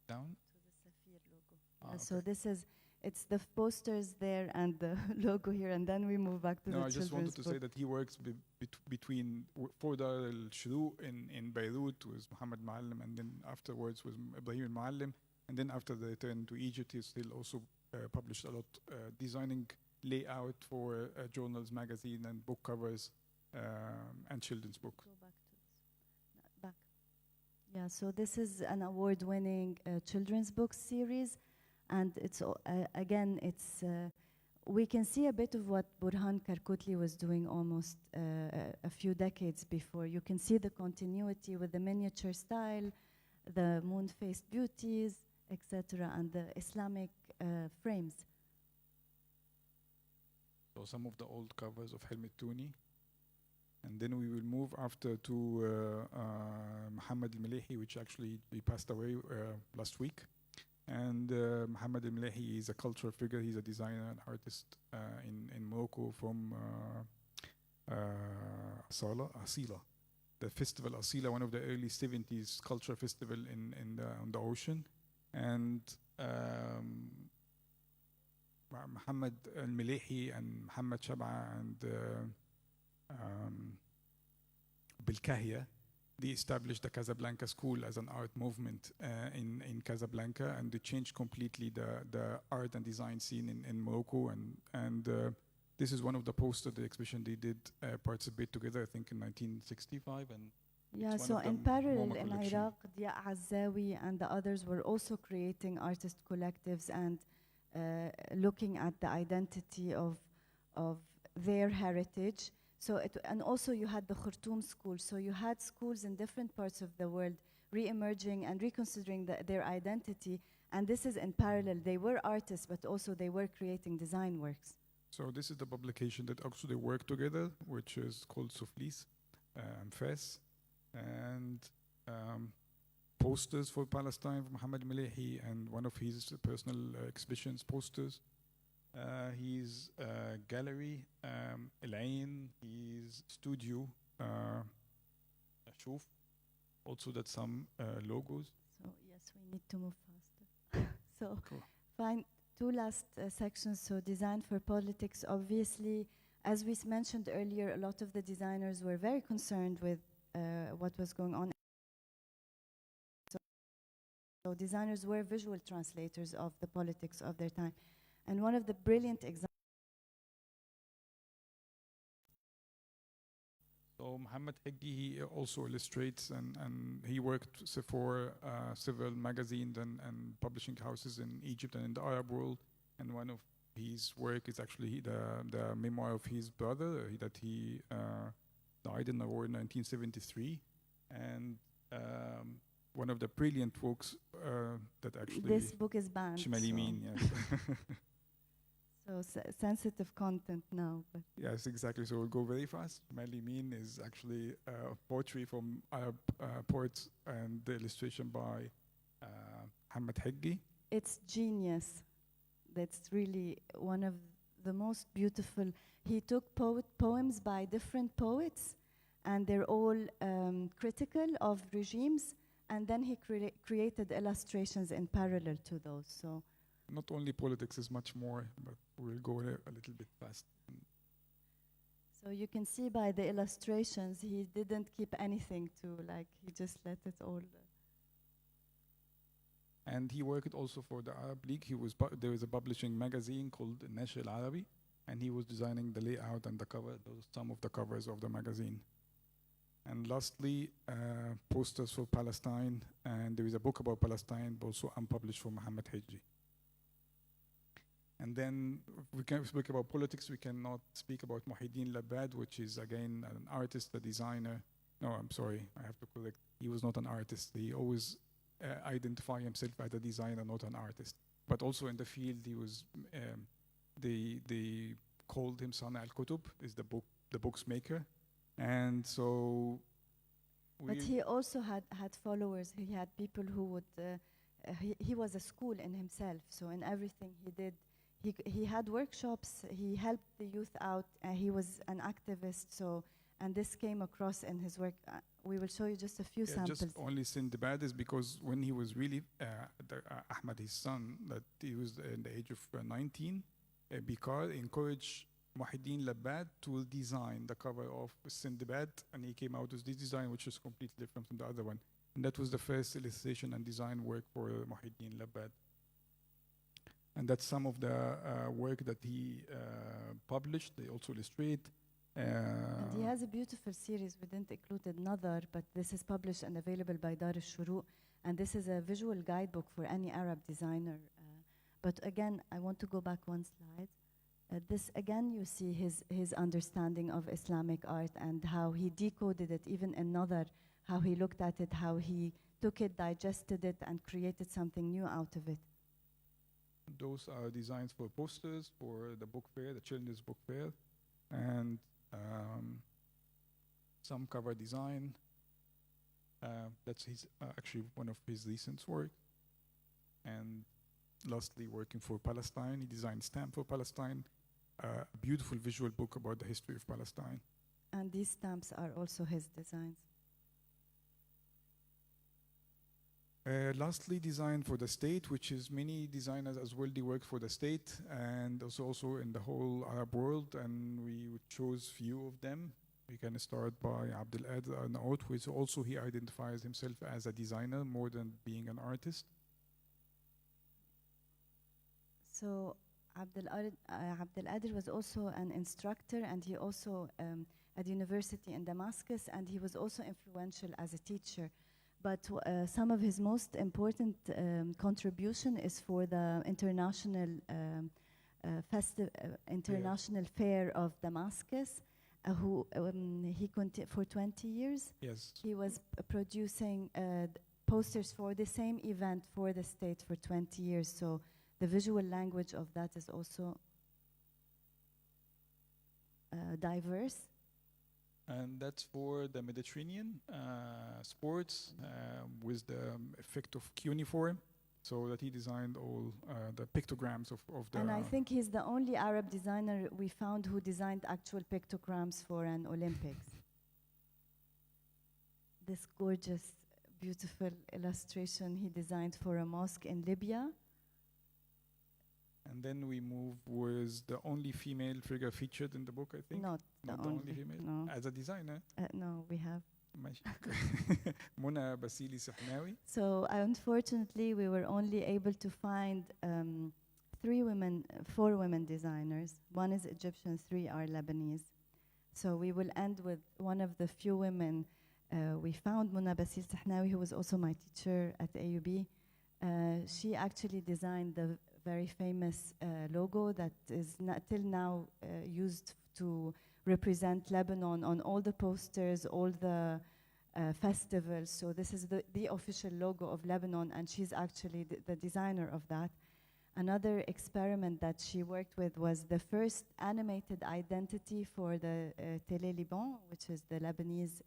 Down? To the Saphir logo. So this is, it's the posters there and the logo here, and then we move back to the children's book. I just wanted to say that he works between for Dar al-Shuru in Beirut with Muhammad Ma'allim, and then afterwards with Ibrahim Ma'allim, and then after the return to Egypt, he still also published a lot, designing layout for journals, magazine, and book covers, and children's book. Go back to this. Back. Yeah, so this is an award-winning children's book series, and it's again, it's we can see a bit of what Burhan Karkutli was doing almost a few decades before. You can see the continuity with the miniature style, the moon-faced beauties, etc., and the Islamic frames. So some of the old covers of Helmi Touni. And then we will move after to Muhammad al-Malehi, which actually he passed away last week. And Muhammad al-Malehi is a cultural figure. He's a designer and artist in Morocco from Asila. The festival Asila, one of the early 70s cultural festival on the ocean. And Muhammad al-Malehi and Muhammad Shab'a and Bilkahia, they established the Casablanca School as an art movement in Casablanca, and they changed completely the art and design scene in Morocco. And this is one of the posters, the exhibition they did participate together, I think in 1965. And yeah, so in parallel in Iraq, Dia Azzawi and the others were also creating artist collectives and looking at the identity of their heritage. So and also you had the Khartoum school. So you had schools in different parts of the world re-emerging and reconsidering their identity. And this is in parallel. They were artists, but also they were creating design works. So this is the publication that actually work together, which is called Souflis and Fes. And posters for Palestine from Muhammad Malehi, and one of his personal exhibitions posters. His gallery, El Ain, his studio, Ashuf. Also that some logos. So yes, we need to move faster. So cool. Fine, two last sections. So design for politics. Obviously, as we mentioned earlier, a lot of the designers were very concerned with what was going on. So So designers were visual translators of the politics of their time. And one of the brilliant examples. So Mohammed Heggi, he also illustrates, and he worked for several magazines and publishing houses in Egypt and in the Arab world. And one of his work is actually the memoir of his brother that he died in the war in 1973. And one of the brilliant books that actually... This book is banned. Shimali Min, yes. So sensitive content now. But yes, exactly. So we'll go very fast. Shimali Min is actually poetry from Arab poets, and the illustration by Mohammed Heggi. It's genius. That's really one of the most beautiful. He took poems by different poets, and they're all critical of regimes, and then he created illustrations in parallel to those. So not only politics is much more, but we'll go a little bit fast. So you can see by the illustrations, he didn't keep anything to, like, he just let it all. And he worked also for the Arab League. There was a publishing magazine called Nashr al-Arabi, and he was designing the layout and the cover, some of the covers of the magazine. And lastly, posters for Palestine, and there is a book about Palestine, also unpublished, for Mohammed Heggi. And then we can speak about politics. We cannot speak about Muhyiddin Labad, which is again an artist, a designer. No, I'm sorry, I have to correct. He was not an artist. He always identified himself as a designer, not an artist. But also in the field, he was. They called him Sana al-Kutub, is the books maker, and so. But he also had followers. He had people who would. He was a school in himself. So in everything he did. He had workshops, he helped the youth out, he was an activist, so, and this came across in his work. We will show you just a few samples. Just only Sindbad is because when he was really, Ahmad, his son, that he was in the age of 19, Bikar encouraged Muhyiddin Labad to design the cover of Sindbad, and he came out with this design, which is completely different from the other one. And that was the first illustration and design work for Muhyiddin Labad. And that's some of the work that he published. They also illustrate. And he has a beautiful series. We didn't include another, but this is published and available by Dar al-Shuruq. And this is a visual guidebook for any Arab designer. But again, I want to go back one slide. This, again, you see his understanding of Islamic art and how he decoded it, even another, how he looked at it, how he took it, digested it, and created something new out of it. Those are designs for posters for the book fair, the children's book fair, and some cover design. That's actually one of his recent work. And lastly, working for Palestine, he designed Stamp for Palestine, a beautiful visual book about the history of Palestine. And these stamps are also his designs. Lastly, design for the state, which is many designers as well, they work for the state and also in the whole Arab world, and we chose few of them. We can start by Abdel Naat, which also he identifies himself as a designer more than being an artist. So Abdel Naat was also an instructor, and he also at the university in Damascus, and he was also influential as a teacher. But some of his most important contribution is for the international international fair of Damascus, for 20 years. Yes. He was producing posters for the same event for the state for 20 years. So the visual language of that is also diverse. And that's for the Mediterranean sports with the effect of cuneiform, so that he designed all the pictograms of the... And I think he's the only Arab designer we found who designed actual pictograms for an Olympics. This gorgeous, beautiful illustration he designed for a mosque in Libya. And then we move with the only female figure featured in the book, I think. Not the only female. No. As a designer. No, we have. ماشي. منى باسيلي سحناوي. So unfortunately, we were only able to find 4 women designers. 1 is Egyptian, 3 are Lebanese. So we will end with one of the few women we found, Munna Basil Sahnawi, who was also my teacher at AUB. She actually designed the very famous logo that is till now used to represent Lebanon on all the posters, all the festivals. So this is the official logo of Lebanon, and she's actually the designer of that. Another experiment that she worked with was the first animated identity for the Télé Liban, which is the Lebanese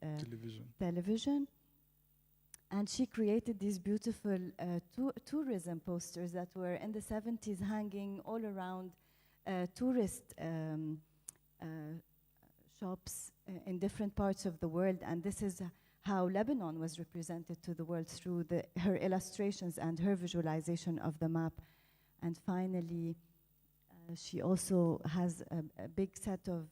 television. And she created these beautiful tourism posters that were in the 70s hanging all around tourist shops in different parts of the world. And this is how Lebanon was represented to the world through her illustrations and her visualization of the map. And finally, she also has a big set of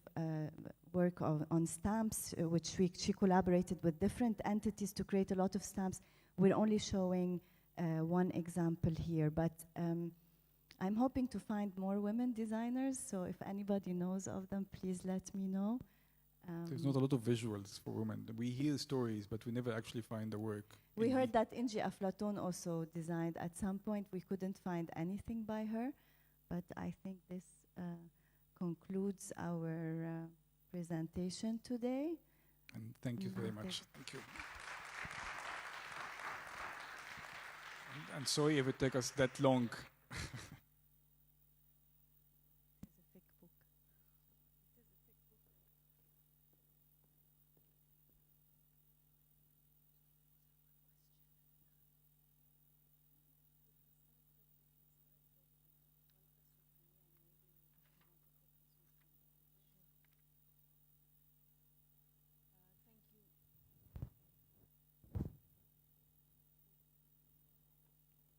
work on stamps, which she collaborated with different entities to create a lot of stamps. We're only showing one example here, but I'm hoping to find more women designers, so if anybody knows of them, please let me know. There's not a lot of visuals for women. We hear stories, but we never actually find the work. We heard that Inji Aflatun also designed. At some point, we couldn't find anything by her, but I think this concludes our presentation today. And thank you very much. Thank you. And sorry if it took us that long.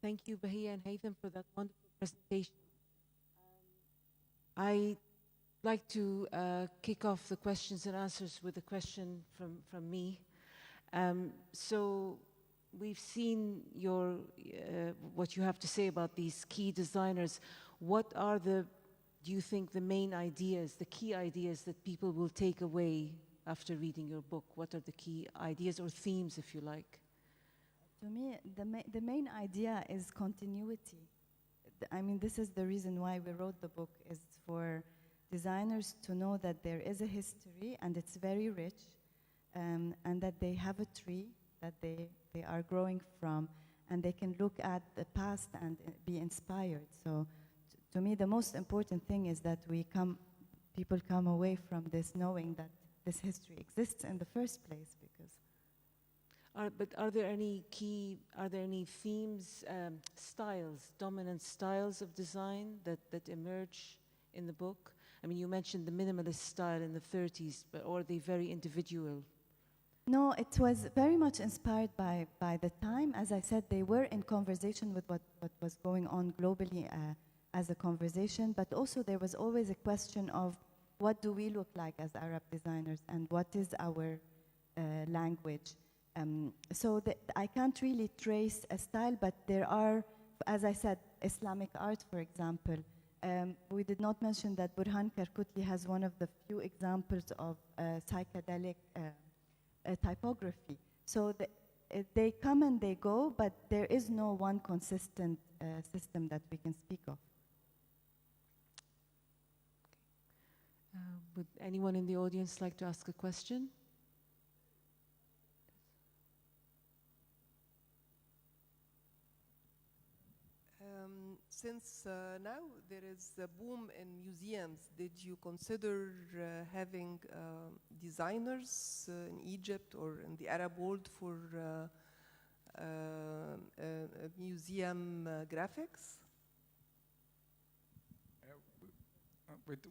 Thank you, Bahia and Haytham, for that wonderful presentation. I'd like to kick off the questions and answers with a question from me. So we've seen what you have to say about these key designers. What are do you think, the main ideas, the key ideas that people will take away after reading your book? What are the key ideas or themes, if you like? To me, the main idea is continuity. I mean, this is the reason why we wrote the book, is for designers to know that there is a history and it's very rich, and that they have a tree that they are growing from, and they can look at the past and be inspired. So to me, the most important thing is that people come away from this knowing that this history exists in the first place. Because but are there any themes, styles, dominant styles of design that emerge in the book? I mean, you mentioned the minimalist style in the 30s, but or are they very individual? No, it was very much inspired by the time. As I said, they were in conversation with what was going on globally as a conversation, but also there was always a question of what do we look like as Arab designers and what is our language. So I can't really trace a style, but there are, as I said, Islamic art, for example. We did not mention that Burhan Karkutli has one of the few examples of psychedelic typography. So they come and they go, but there is no one consistent system that we can speak of. Would anyone in the audience like to ask a question? Since now there is a boom in museums, did you consider having designers in Egypt or in the Arab world for museum graphics?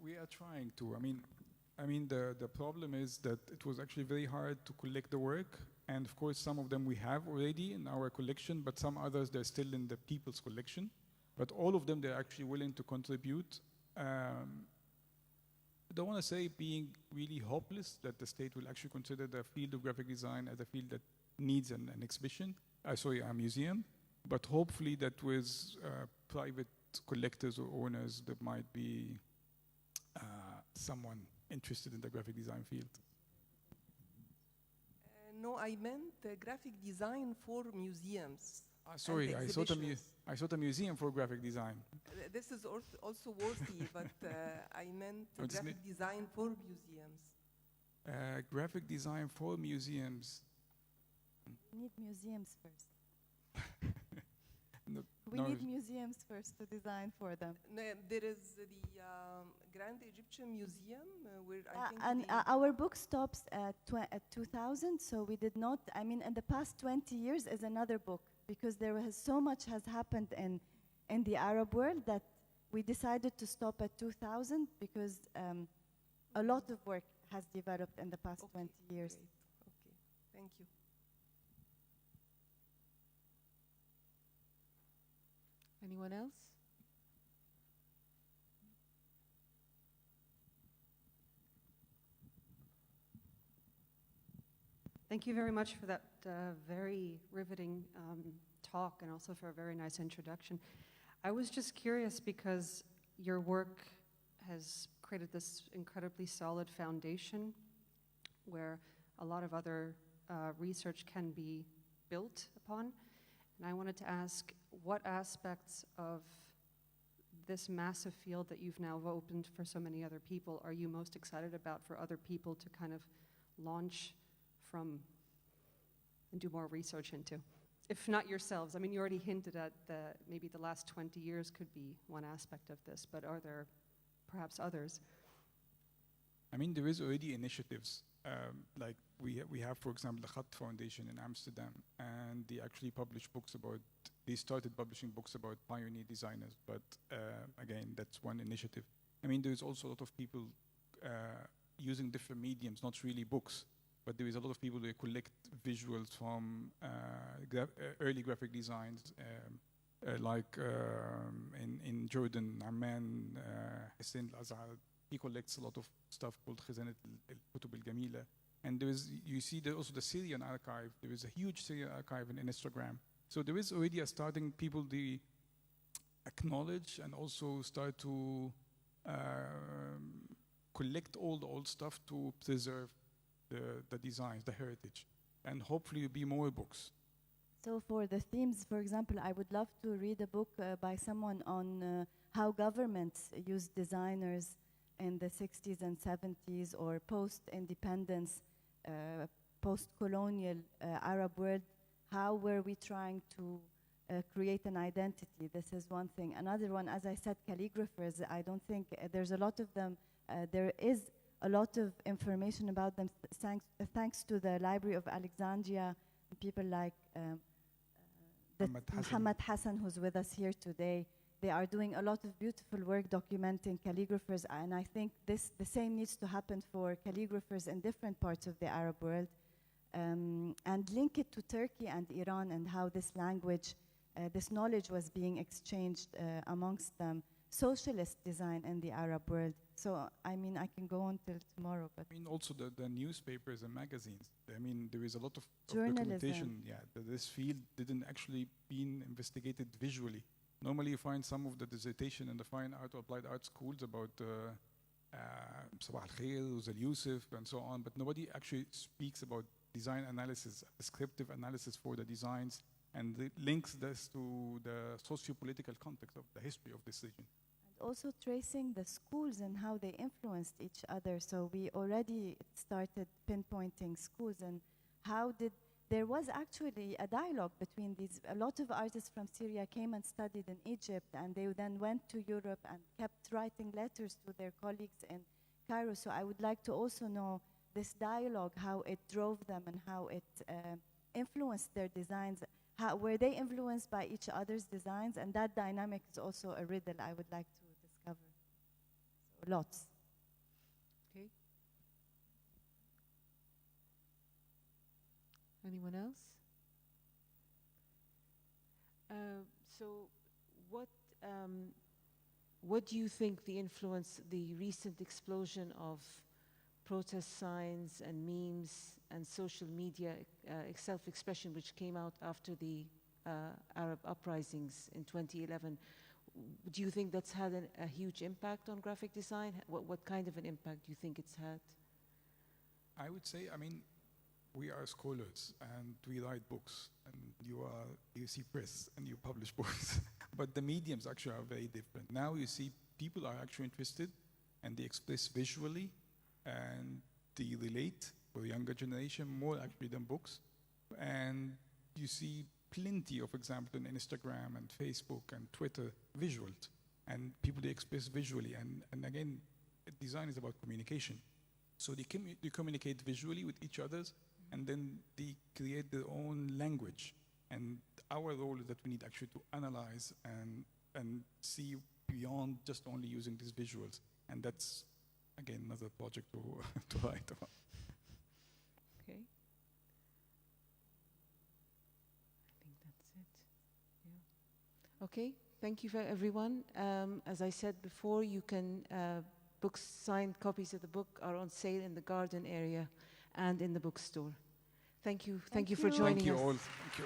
We are trying to. I mean, the problem is that it was actually very hard to collect the work. And of course, some of them we have already in our collection, but some others, they're still in the people's collection. But all of them, they're actually willing to contribute. I don't want to say being really hopeless that the state will actually consider the field of graphic design as a field that needs an exhibition, a museum, but hopefully that with private collectors or owners, there might be someone interested in the graphic design field. No, I meant graphic design for museums. Sorry, I thought a museum for graphic design. This is also worthy, but I meant graphic design for museums. Graphic design for museums. We need museums first. No, we need museums first to design for them. No, there is the Grand Egyptian Museum where I think and our book stops at 2000, so we did not, I mean, in the past 20 years is another book, because there has so much has happened in the Arab world that we decided to stop at 2000 because a lot of work has developed in the past 20 years. Great. Okay, thank you. Anyone else? Thank you very much for that very riveting talk, and also for a very nice introduction. I was just curious because your work has created this incredibly solid foundation where a lot of other research can be built upon. And I wanted to ask, what aspects of this massive field that you've now opened for so many other people are you most excited about for other people to kind of launch from and do more research into? If not yourselves, I mean, you already hinted at maybe the last 20 years could be one aspect of this, but are there perhaps others? I mean, there is already initiatives. Like we have, for example, the Khat Foundation in Amsterdam, and they actually publish books about, they started publishing books about pioneer designers, but again, that's one initiative. I mean, there's also a lot of people using different mediums, not really books, but there is a lot of people who collect visuals from early graphic designs, like in Jordan, Amman, Hussein al-Azhar. He collects a lot of stuff called Khazanat al-Kutub al-Jamila. And there is, you see there also the Syrian archive. There is a huge Syrian archive in Instagram. So there is already a starting, people they acknowledge and also start to collect all the old stuff to preserve the designs, the heritage. And hopefully there'll be more books. So for the themes, for example, I would love to read a book by someone on how governments use designers in the 60s and 70s, or post-independence, post-colonial Arab world. How were we trying to create an identity? This is one thing. Another one, as I said, calligraphers. I don't think there's a lot of them. There is a lot of information about them thanks to the Library of Alexandria, people like Muhammad Hassan, who's with us here today. They are doing a lot of beautiful work documenting calligraphers, and I think the same needs to happen for calligraphers in different parts of the Arab world, and link it to Turkey and Iran and how this language, this knowledge was being exchanged amongst them. Socialist design in the Arab world. So, I mean, I can go on till tomorrow. But I mean, also the newspapers and magazines. I mean, there is a lot of documentation. Yeah, that this field didn't actually been investigated visually. Normally, you find some of the dissertation in the fine art or applied art schools about Sabah al-Khair, Zal Yusuf, and so on, but nobody actually speaks about design analysis, descriptive analysis for the designs, and links this to the socio-political context of the history of this region. And also tracing the schools and how they influenced each other. So we already started pinpointing schools and how did, there was actually a dialogue between these. A lot of artists from Syria came and studied in Egypt, and they then went to Europe and kept writing letters to their colleagues in Cairo. So I would like to also know this dialogue, how it drove them and how it influenced their designs. How were they influenced by each other's designs? And that dynamic is also a riddle I would like to discover. So lots. Okay. Anyone else? So what what do you think the influence, the recent explosion of protest signs and memes and social media self-expression, which came out after the Arab uprisings in 2011, do you think that's had a huge impact on graphic design? What kind of an impact do you think it's had? I would say, I mean, we are scholars and we write books, and you are AUC Press and you publish books. But the mediums actually are very different. Now you see people are actually interested and they express visually and they relate for the younger generation more actually than books. And you see plenty of examples on Instagram and Facebook and Twitter, visuals. And people, they express visually. And again, design is about communication. So they communicate visually with each other, and then they create their own language. And our role is that we need actually to analyze and see beyond just only using these visuals. And that's, again, another project to write about. Okay. I think that's it. Yeah. Okay, thank you for everyone. As I said before, you can, books, signed copies of the book are on sale in the garden area and in the bookstore. Thank you. Thank you for joining us. Thank you all. Thank you.